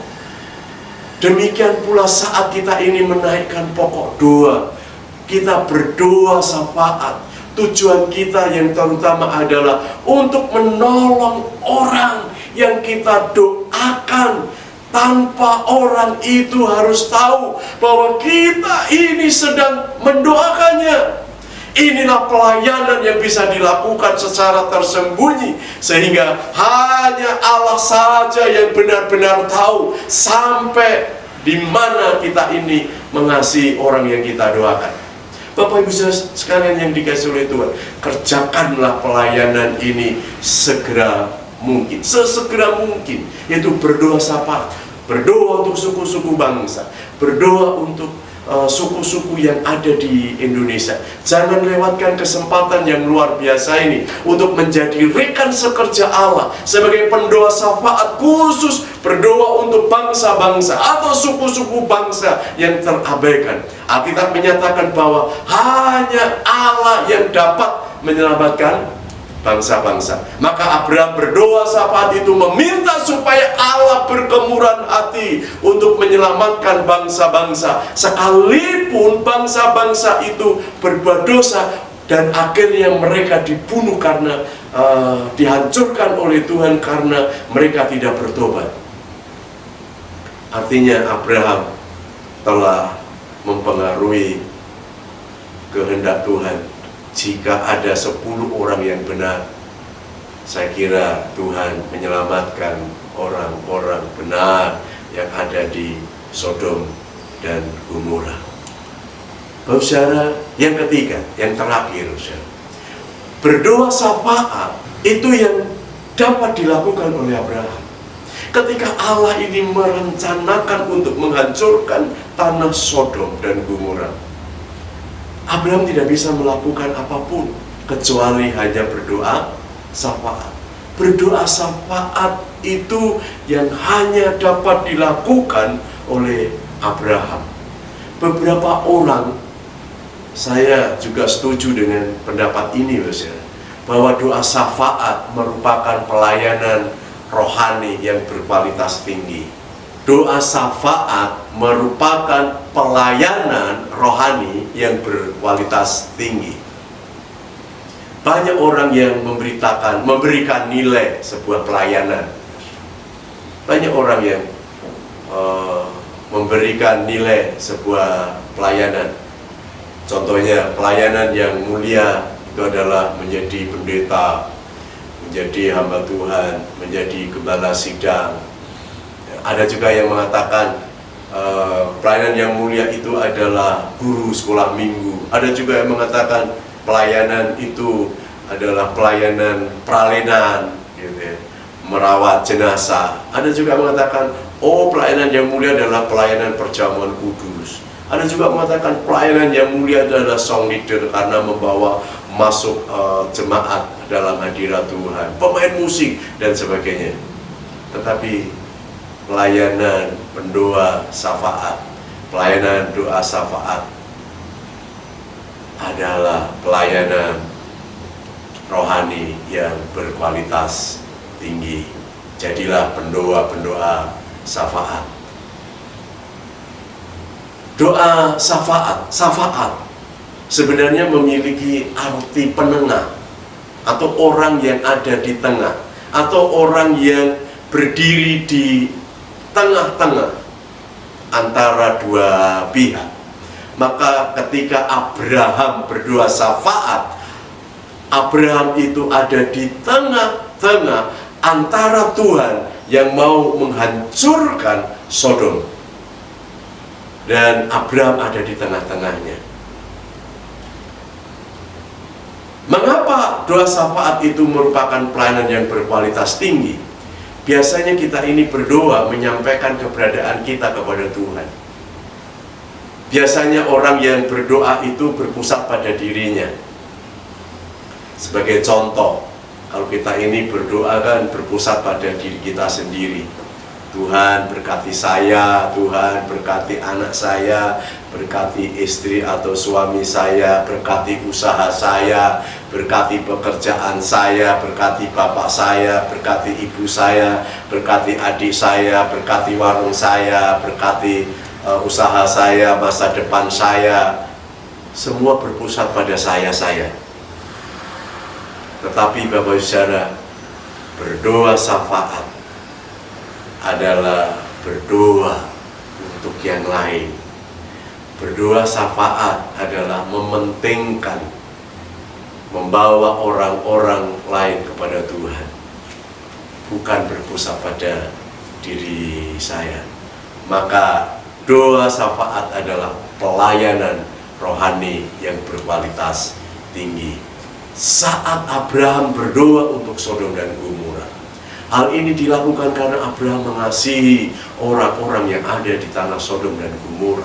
Demikian pula saat kita ini menaikkan pokok doa, kita berdoa syafaat. Tujuan kita yang terutama adalah untuk menolong orang yang kita doakan, tanpa orang itu harus tahu bahwa kita ini sedang mendoakannya. Inilah pelayanan yang bisa dilakukan secara tersembunyi, sehingga hanya Allah saja yang benar-benar tahu sampai di mana kita ini mengasihi orang yang kita doakan. Bapak Ibu sekalian yang dikasihi oleh Tuhan, kerjakanlah pelayanan ini segera mungkin, sesegera mungkin, yaitu berdoa syafaat, berdoa untuk suku-suku bangsa, berdoa untuk suku-suku yang ada di Indonesia. Jangan lewatkan kesempatan yang luar biasa ini untuk menjadi rekan sekerja Allah sebagai pendoa syafaat khusus, berdoa untuk bangsa-bangsa atau suku-suku bangsa yang terabaikan. Alkitab menyatakan bahwa hanya Allah yang dapat menyelamatkan bangsa-bangsa. Maka Abraham berdoa syafaat itu meminta supaya Allah berkemurahan hati untuk menyelamatkan bangsa-bangsa, sekalipun bangsa-bangsa itu berbuat dosa dan akhirnya mereka dibunuh karena dihancurkan oleh Tuhan karena mereka tidak bertobat. Artinya Abraham telah mempengaruhi kehendak Tuhan. Jika ada 10 orang yang benar, saya kira Tuhan menyelamatkan orang-orang benar yang ada di Sodom dan Gomora. Bapak saudara, yang ketiga, yang terakhir, saudara, berdoa syafaat itu yang dapat dilakukan oleh Abraham. Ketika Allah ini merencanakan untuk menghancurkan tanah Sodom dan Gomora, Abraham tidak bisa melakukan apapun kecuali hanya berdoa syafaat. Berdoa syafaat itu yang hanya dapat dilakukan oleh Abraham. Beberapa orang, saya juga setuju dengan pendapat ini, bahwa doa syafaat merupakan pelayanan rohani yang berkualitas tinggi. Doa syafaat merupakan pelayanan rohani yang berkualitas tinggi. Banyak orang yang memberikan nilai sebuah pelayanan. Banyak orang yang memberikan nilai sebuah pelayanan. Contohnya, pelayanan yang mulia itu adalah menjadi pendeta, menjadi hamba Tuhan, menjadi gembala sidang. Ada juga yang mengatakan pelayanan yang mulia itu adalah guru sekolah minggu. Ada juga yang mengatakan pelayanan itu adalah pelayanan pralenan, gitu ya, merawat jenazah. Ada juga yang mengatakan, oh, pelayanan yang mulia adalah pelayanan perjamuan kudus. Ada juga mengatakan pelayanan yang mulia adalah song leader karena membawa masuk jemaat dalam hadirat Tuhan, pemain musik dan sebagainya. Tetapi pelayanan pendoa syafaat, pelayanan doa syafaat adalah pelayanan rohani yang berkualitas tinggi. Jadilah pendoa-pendoa syafaat. Doa syafaat sebenarnya memiliki arti penengah, atau orang yang ada di tengah, atau orang yang berdiri di tengah-tengah antara dua pihak. Maka ketika Abraham berdoa syafaat, Abraham itu ada di tengah-tengah antara Tuhan yang mau menghancurkan Sodom, dan Abraham ada di tengah-tengahnya. Mengapa doa syafaat itu merupakan pelayanan yang berkualitas tinggi? Biasanya kita ini berdoa menyampaikan keberadaan kita kepada Tuhan. Biasanya orang yang berdoa itu berpusat pada dirinya. Sebagai contoh, kalau kita ini berdoa kan berpusat pada diri kita sendiri. Tuhan berkati saya, Tuhan berkati anak saya, berkati istri atau suami saya, berkati usaha saya, berkati pekerjaan saya, berkati bapak saya, berkati ibu saya, berkati adik saya, berkati warung saya, berkati usaha saya, masa depan saya. Semua berpusat pada saya. Tetapi Bapak Saudara, berdoa syafaat adalah berdoa untuk yang lain. Berdoa syafaat adalah mementingkan, membawa orang-orang lain kepada Tuhan, bukan berpusat pada diri saya. Maka doa syafaat adalah pelayanan rohani yang berkualitas tinggi. Saat Abraham berdoa untuk Sodom dan Gomora, hal ini dilakukan karena Abraham mengasihi orang-orang yang ada di tanah Sodom dan Gomora,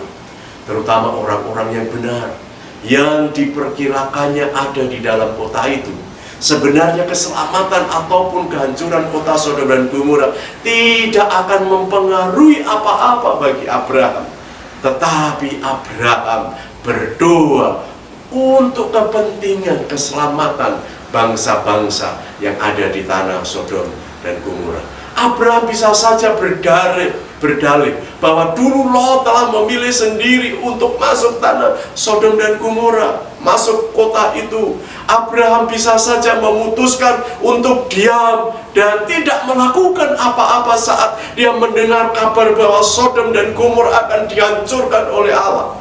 terutama orang-orang yang benar, yang diperkirakannya ada di dalam kota itu. Sebenarnya keselamatan ataupun kehancuran kota Sodom dan Gomora tidak akan mempengaruhi apa-apa bagi Abraham. Tetapi Abraham berdoa untuk kepentingan keselamatan bangsa-bangsa yang ada di tanah Sodom dan Gomora. Abraham bisa saja berdalih bahwa dulu Lot telah memilih sendiri untuk masuk tanah Sodom dan Gomora, masuk kota itu. Abraham bisa saja memutuskan untuk diam dan tidak melakukan apa-apa saat dia mendengar kabar bahwa Sodom dan Gomora akan dihancurkan oleh Allah.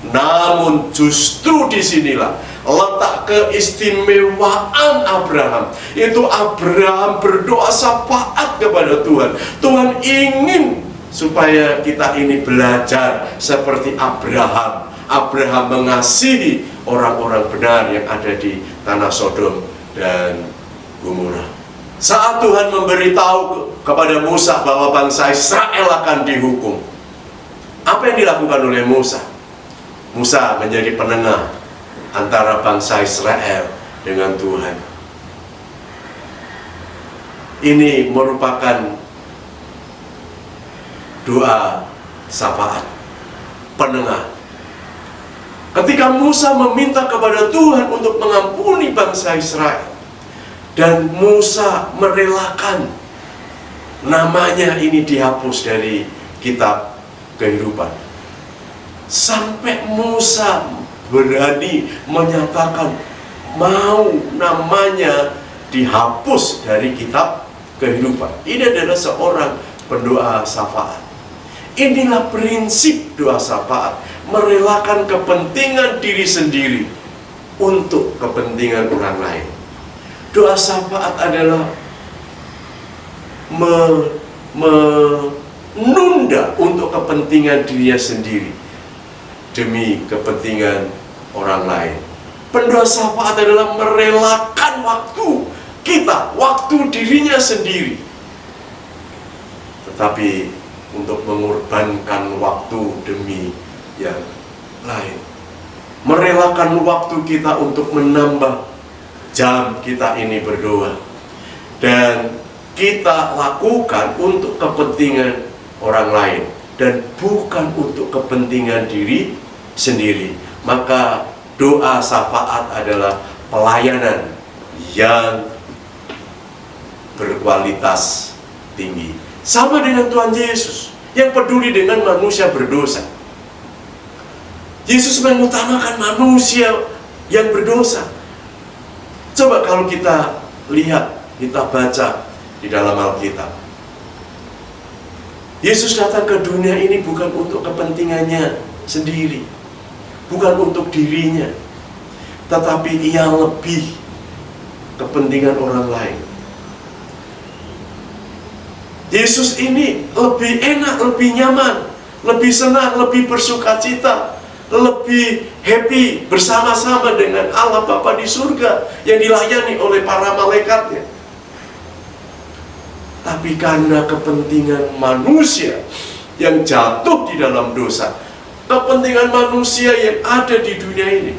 Namun justru disinilah letak keistimewaan Abraham. Itu Abraham berdoa syafaat kepada Tuhan. Tuhan ingin supaya kita ini belajar seperti Abraham. Abraham mengasihi orang-orang benar yang ada di tanah Sodom dan Gomora. Saat Tuhan memberitahu kepada Musa bahwa bangsa Israel akan dihukum, apa yang dilakukan oleh Musa? Musa menjadi penengah antara bangsa Israel dengan Tuhan. Ini merupakan doa syafaat penengah. Ketika Musa meminta kepada Tuhan untuk mengampuni bangsa Israel, dan Musa merelakan namanya ini dihapus dari kitab kehidupan. Sampai Musa berani menyatakan mau namanya dihapus dari kitab kehidupan. Ini adalah seorang pendoa syafaat. Inilah prinsip doa syafaat, merelakan kepentingan diri sendiri untuk kepentingan orang lain. Doa syafaat adalah menunda untuk kepentingan dirinya sendiri demi kepentingan orang lain. Pendoa syafaat adalah merelakan waktu kita, waktu dirinya sendiri, tetapi untuk mengorbankan waktu demi yang lain. Merelakan waktu kita untuk menambah jam kita ini berdoa, dan kita lakukan untuk kepentingan orang lain dan bukan untuk kepentingan diri sendiri. Maka doa syafaat adalah pelayanan yang berkualitas tinggi. Sama dengan Tuhan Yesus yang peduli dengan manusia berdosa. Yesus mengutamakan manusia yang berdosa. Coba kalau kita lihat, kita baca di dalam Alkitab. Yesus datang ke dunia ini bukan untuk kepentingannya sendiri, bukan untuk dirinya, tetapi ia lebih kepentingan orang lain. Yesus ini lebih enak, lebih nyaman, lebih senang, lebih bersukacita, lebih happy bersama-sama dengan Allah Bapa di surga yang dilayani oleh para malaikatnya. Tapi karena kepentingan manusia yang jatuh di dalam dosa, kepentingan manusia yang ada di dunia ini,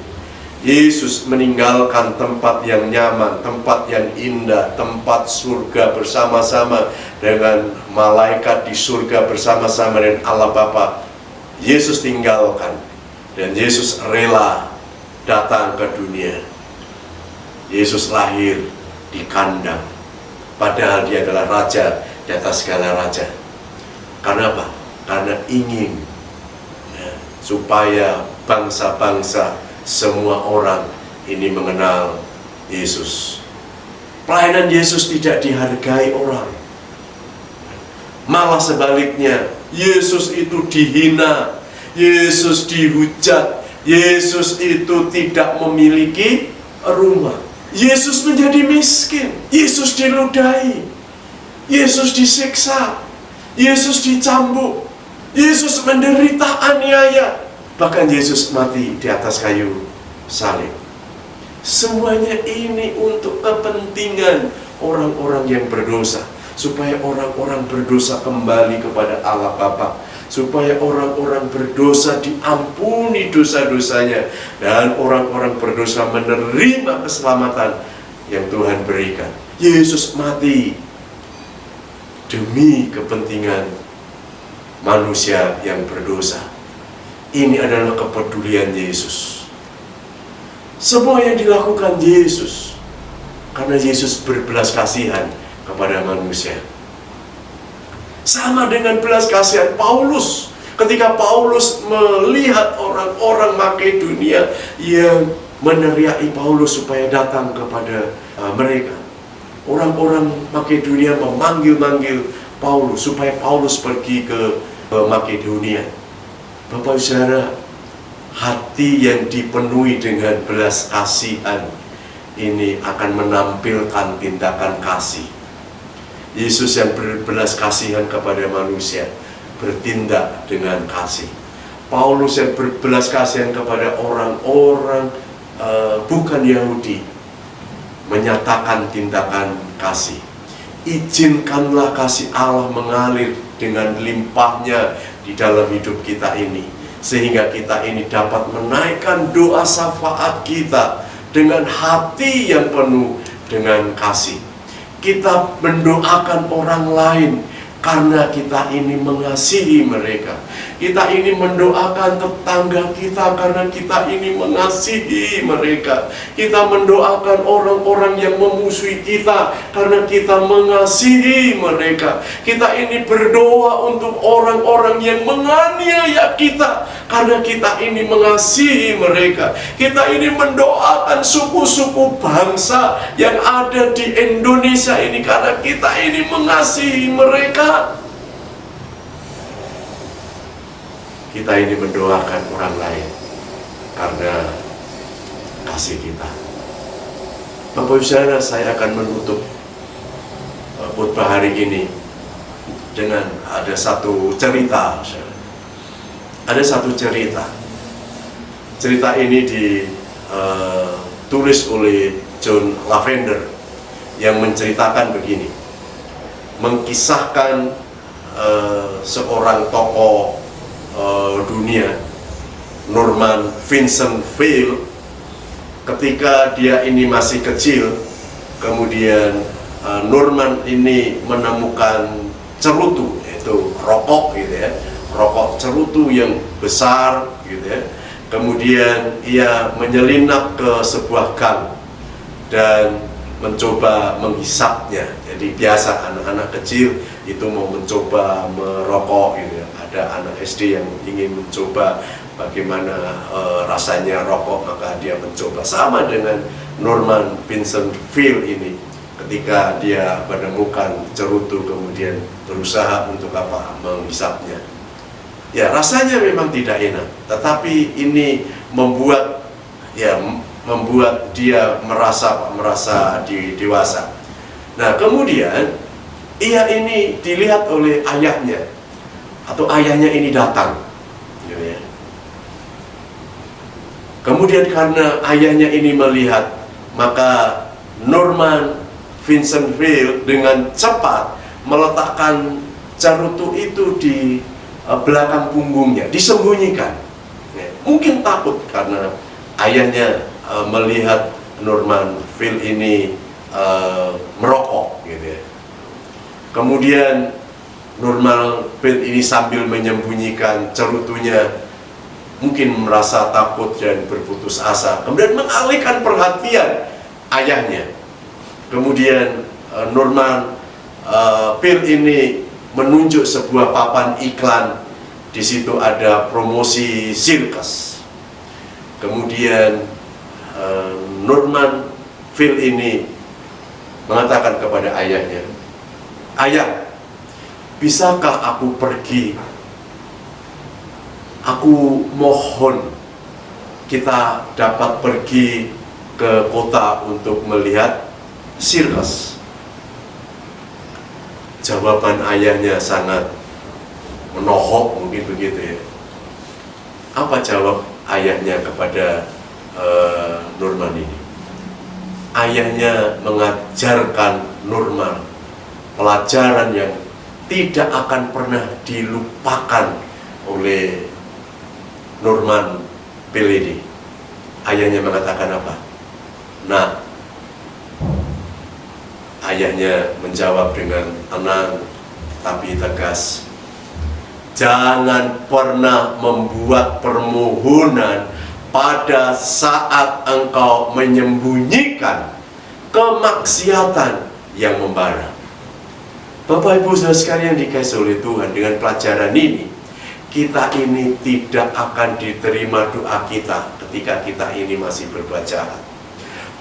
Yesus meninggalkan tempat yang nyaman, tempat yang indah, tempat surga bersama-sama dengan malaikat di surga bersama-sama dengan Allah Bapa. Yesus tinggalkan, dan Yesus rela datang ke dunia. Yesus lahir di kandang, padahal dia adalah raja di atas segala raja. Karena apa? Karena ingin supaya bangsa-bangsa, semua orang ini mengenal Yesus. Pelayanan Yesus tidak dihargai orang, malah sebaliknya, Yesus itu dihina, Yesus dihujat, Yesus itu tidak memiliki rumah, Yesus menjadi miskin, Yesus diludahi, Yesus disiksa, Yesus dicambuk, Yesus menderita aniaya, bahkan Yesus mati di atas kayu salib. Semuanya ini untuk kepentingan orang-orang yang berdosa, supaya orang-orang berdosa kembali kepada Allah Bapa, supaya orang-orang berdosa diampuni dosa-dosanya, dan orang-orang berdosa menerima keselamatan yang Tuhan berikan. Yesus mati demi kepentingan manusia yang berdosa. Ini adalah kepedulian Yesus. Semua yang dilakukan Yesus karena Yesus berbelas kasihan kepada manusia. Sama dengan belas kasihan Paulus, ketika Paulus melihat orang-orang Makedonia yang meneriaki Paulus supaya datang kepada mereka. Orang-orang Makedonia memanggil-manggil Paulus supaya Paulus pergi ke Makedonia. Bapak saudara, hati yang dipenuhi dengan belas kasihan ini akan menampilkan tindakan kasih. Yesus yang berbelas kasihan kepada manusia bertindak dengan kasih. Paulus yang berbelas kasihan kepada orang-orang bukan Yahudi menyatakan tindakan kasih. Izinkanlah kasih Allah mengalir dengan limpahnya di dalam hidup kita ini, sehingga kita ini dapat menaikkan doa syafaat kita dengan hati yang penuh dengan kasih. Kita mendoakan orang lain karena kita ini mengasihi mereka. Kita ini mendoakan tetangga kita karena kita ini mengasihi mereka. Kita mendoakan orang-orang yang memusuhi kita karena kita mengasihi mereka. Kita ini berdoa untuk orang-orang yang menganiaya kita karena kita ini mengasihi mereka. Kita ini mendoakan suku-suku bangsa yang ada di Indonesia ini karena kita ini mengasihi mereka. Kita ini mendoakan orang lain karena kasih kita. Bapak Ibu Saudara, saya akan menutup khotbah hari ini dengan ada satu cerita. Ada satu cerita. Cerita ini ditulis oleh John Lavender yang menceritakan begini, mengkisahkan seorang tokoh dunia, Norman Vincent Peale, ketika dia ini masih kecil. Kemudian Norman ini menemukan cerutu, yaitu rokok gitu ya, rokok cerutu yang besar gitu ya. Kemudian ia menyelinap ke sebuah gang dan mencoba menghisapnya. Jadi biasa anak-anak kecil itu mau mencoba merokok gitu ya. Ada anak SD yang ingin mencoba bagaimana rasanya rokok, maka dia mencoba. Sama dengan Norman Vincent Peale ini, ketika dia menemukan cerutu kemudian berusaha untuk menghisapnya. Ya, rasanya memang tidak enak, tetapi ini membuat dia merasa dewasa. Nah, kemudian ia ini dilihat oleh ayahnya, atau ayahnya ini datang gitu ya. Kemudian karena ayahnya ini melihat, maka Norman Vincent Peale dengan cepat meletakkan cerutu itu di belakang punggungnya, disembunyikan. Mungkin takut karena ayahnya melihat Norman Peale ini merokok gitu ya. Kemudian Norman Peale ini sambil menyembunyikan cerutunya, mungkin merasa takut dan berputus asa, kemudian mengalihkan perhatian ayahnya. Kemudian Norman Peale ini menunjuk sebuah papan iklan. Di situ ada promosi sirkus. Kemudian Norman Peale ini mengatakan kepada ayahnya, "Ayah, bisakah aku pergi? Aku mohon kita dapat pergi ke kota untuk melihat sirkus." Jawaban ayahnya sangat menohok, mungkin begitu ya. Apa jawab ayahnya kepada Norman ini? Ayahnya mengajarkan Norman pelajaran yang tidak akan pernah dilupakan oleh Norman Peale ini. Ayahnya mengatakan apa? Nah, ayahnya menjawab dengan tenang tapi tegas, "Jangan pernah membuat permohonan pada saat engkau menyembunyikan kemaksiatan yang membara." Bapak Ibu Saudara sekalian dikasihi oleh Tuhan, dengan pelajaran ini kita ini tidak akan diterima doa kita ketika kita ini masih berbuat jahat.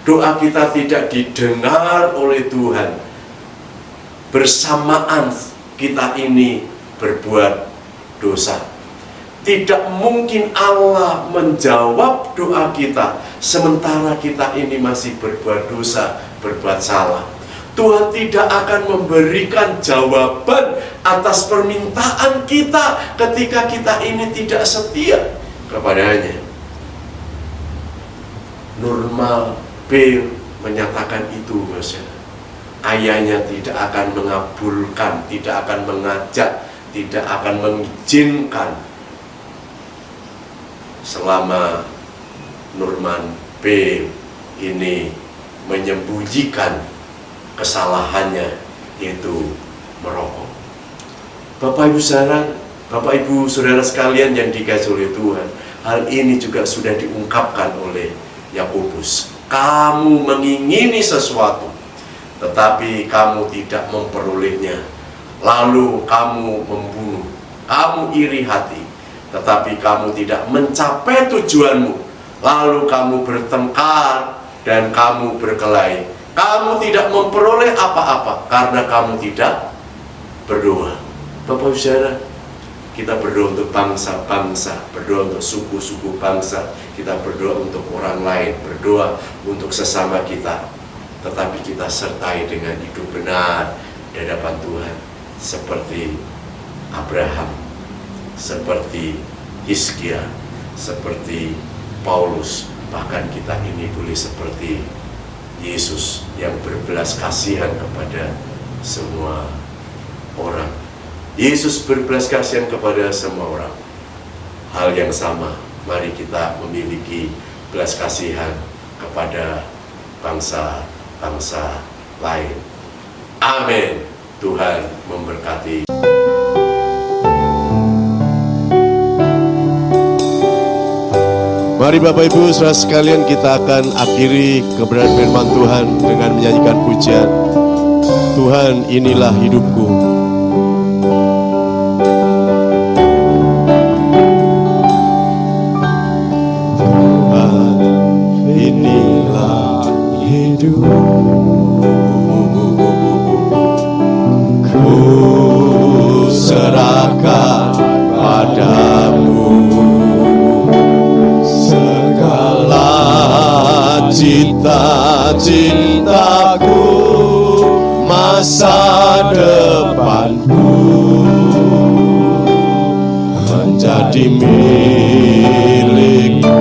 Doa kita tidak didengar oleh Tuhan bersamaan kita ini berbuat dosa. Tidak mungkin Allah menjawab doa kita sementara kita ini masih berbuat dosa, berbuat salah. Tuhan tidak akan memberikan jawaban atas permintaan kita ketika kita ini tidak setia kepadanya. Normal Bill menyatakan itu, ayahnya tidak akan mengabulkan, tidak akan mengajak, tidak akan mengizinkan selama Norman B. ini menyembunyikan kesalahannya, yaitu merokok. Bapak Ibu Saudara sekalian yang dikasihi oleh Tuhan, hal ini juga sudah diungkapkan oleh Yakobus. Kamu mengingini sesuatu, tetapi kamu tidak memperolehnya. Lalu kamu membunuh, kamu iri hati, tetapi kamu tidak mencapai tujuanmu. Lalu kamu bertengkar dan kamu berkelahi. Kamu tidak memperoleh apa-apa karena kamu tidak berdoa. Bapak Saudara, kita berdoa untuk bangsa-bangsa, berdoa untuk suku-suku bangsa, kita berdoa untuk orang lain, berdoa untuk sesama kita. Tetapi kita sertai dengan hidup benar di hadapan Tuhan, seperti Abraham, seperti Hizkia, seperti Paulus. Bahkan kita ini boleh seperti Yesus yang berbelas kasihan kepada semua orang. Yesus berbelas kasihan kepada semua orang. Hal yang sama, mari kita memiliki belas kasihan kepada bangsa-bangsa lain. Amin. Tuhan memberkati. Mari Bapak Ibu Saudara sekalian, kita akan akhiri kebenaran firman Tuhan dengan menyanyikan pujian Tuhan inilah hidupku. Tuhan inilah hidupku, ku serahkan padamu cita-citaku, masa depanku menjadi milikmu.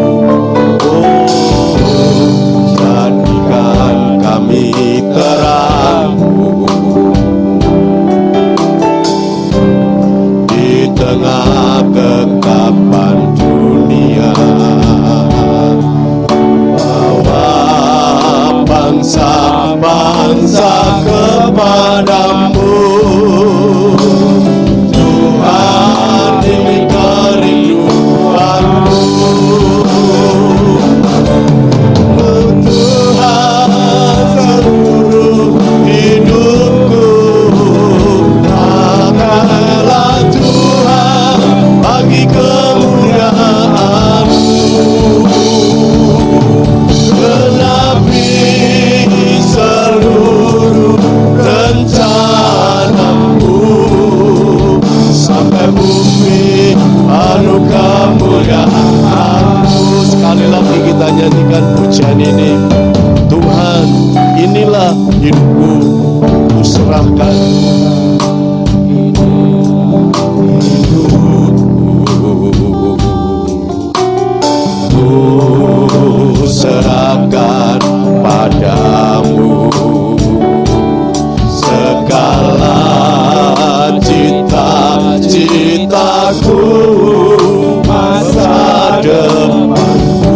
Oh, jadikan kami terangmu di tengah kegelapan dunia. Bangsa-bangsa kepadamu, Tuhan ini kerinduanku. Tuhan seluruh hidupku, pakailah Tuhan bagi kemuliaan-Mu. Seluruh rencanamu sampai bumi penuh kemuliaan-Mu. Sekali lagi kita nyanyikan pujian ini. Tuhan inilah hidupku, ku serahkan ku serahkan padamu segala cita-citaku, masa depanku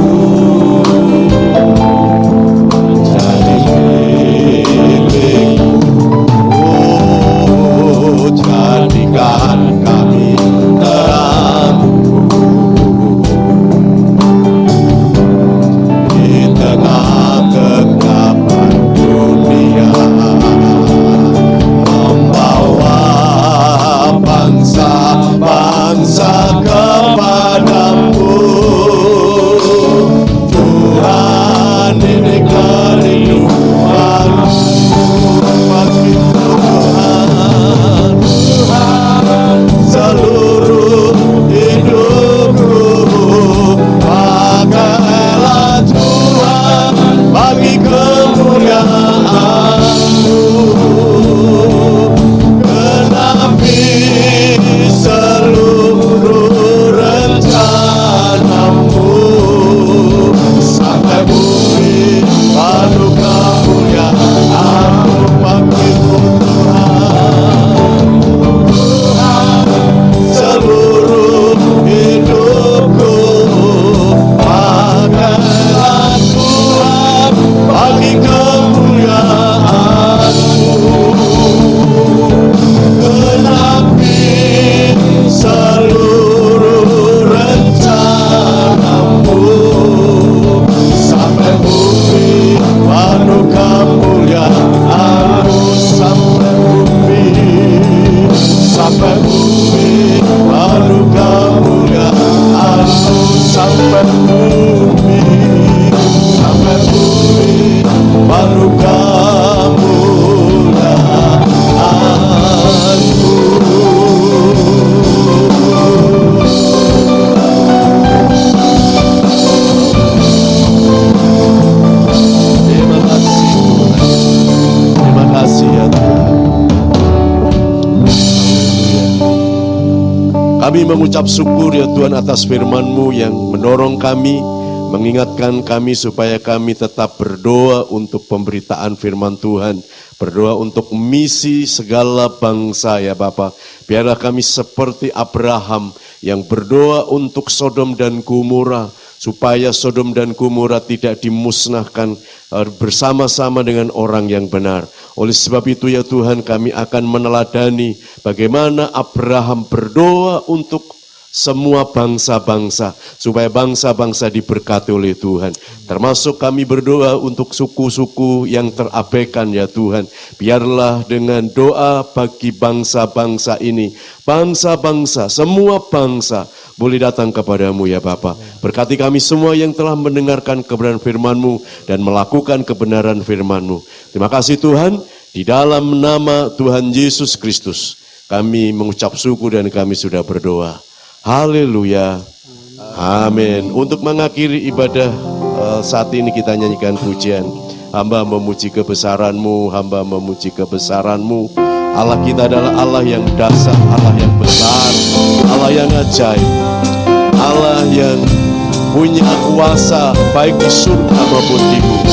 menjadi milikmu. Oh, jadikan kami terangmu di tengah Kami mengucap syukur ya Tuhan atas firman-Mu yang mendorong kami, mengingatkan kami supaya kami tetap berdoa untuk pemberitaan firman Tuhan. Berdoa untuk misi segala bangsa ya Bapa. Biarlah kami seperti Abraham yang berdoa untuk Sodom dan Gomora, supaya Sodom dan Gomora tidak dimusnahkan bersama-sama dengan orang yang benar. Oleh sebab itu ya Tuhan, kami akan meneladani bagaimana Abraham berdoa untuk semua bangsa-bangsa, supaya bangsa-bangsa diberkati oleh Tuhan. Termasuk kami berdoa untuk suku-suku yang terabaikan ya Tuhan. Biarlah dengan doa bagi bangsa-bangsa ini, bangsa-bangsa, semua bangsa boleh datang kepadamu ya Bapa. Berkati kami semua yang telah mendengarkan kebenaran firman-Mu dan melakukan kebenaran firman-Mu. Terima kasih Tuhan, di dalam nama Tuhan Yesus Kristus kami mengucap syukur dan kami sudah berdoa. Haleluya. Amin. Untuk mengakhiri ibadah saat ini kita nyanyikan pujian. Hamba memuji kebesaran-Mu, hamba memuji kebesaran-Mu. Allah kita adalah Allah yang dahsyat, Allah yang besar, Allah yang ajaib, Allah yang punya kuasa baik di surga maupun di bumi.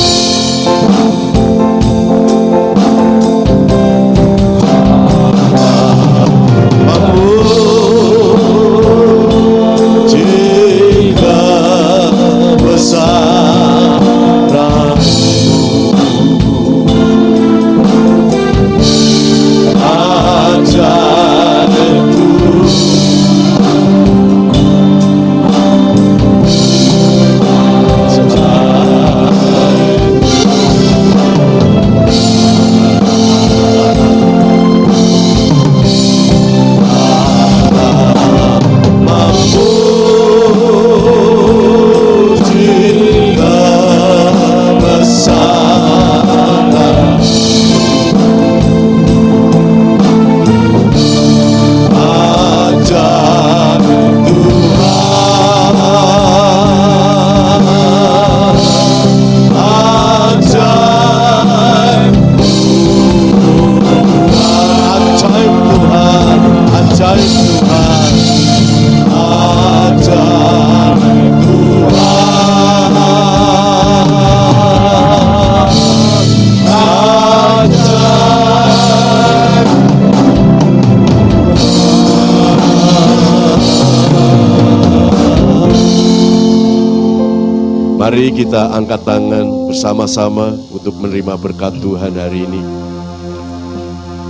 Mari kita angkat tangan bersama-sama untuk menerima berkat Tuhan hari ini.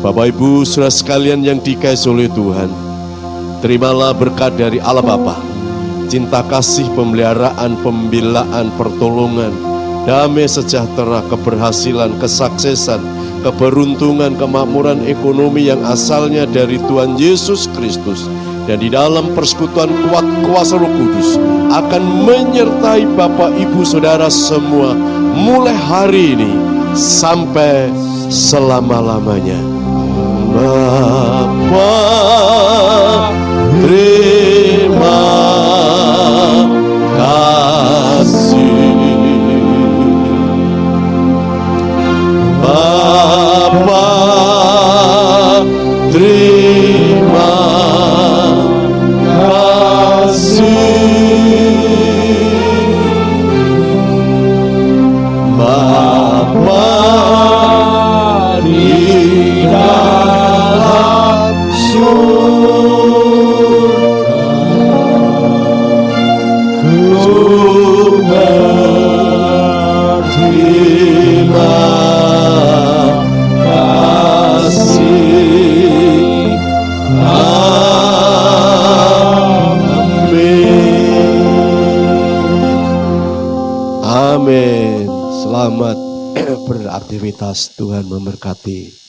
Bapak Ibu saudara sekalian yang dikasihi oleh Tuhan, terimalah berkat dari Allah Bapa, cinta kasih, pemeliharaan, pembelaan, pertolongan, damai sejahtera, keberhasilan, kesuksesan, keberuntungan, kemakmuran ekonomi yang asalnya dari Tuhan Yesus Kristus. Dan di dalam persekutuan kuat kuasa Roh Kudus akan menyertai Bapak Ibu Saudara semua mulai hari ini sampai selama-lamanya. Bapa, terima kasih. Bapa, terima Amin. Selamat beraktivitas. Tuhan memberkati.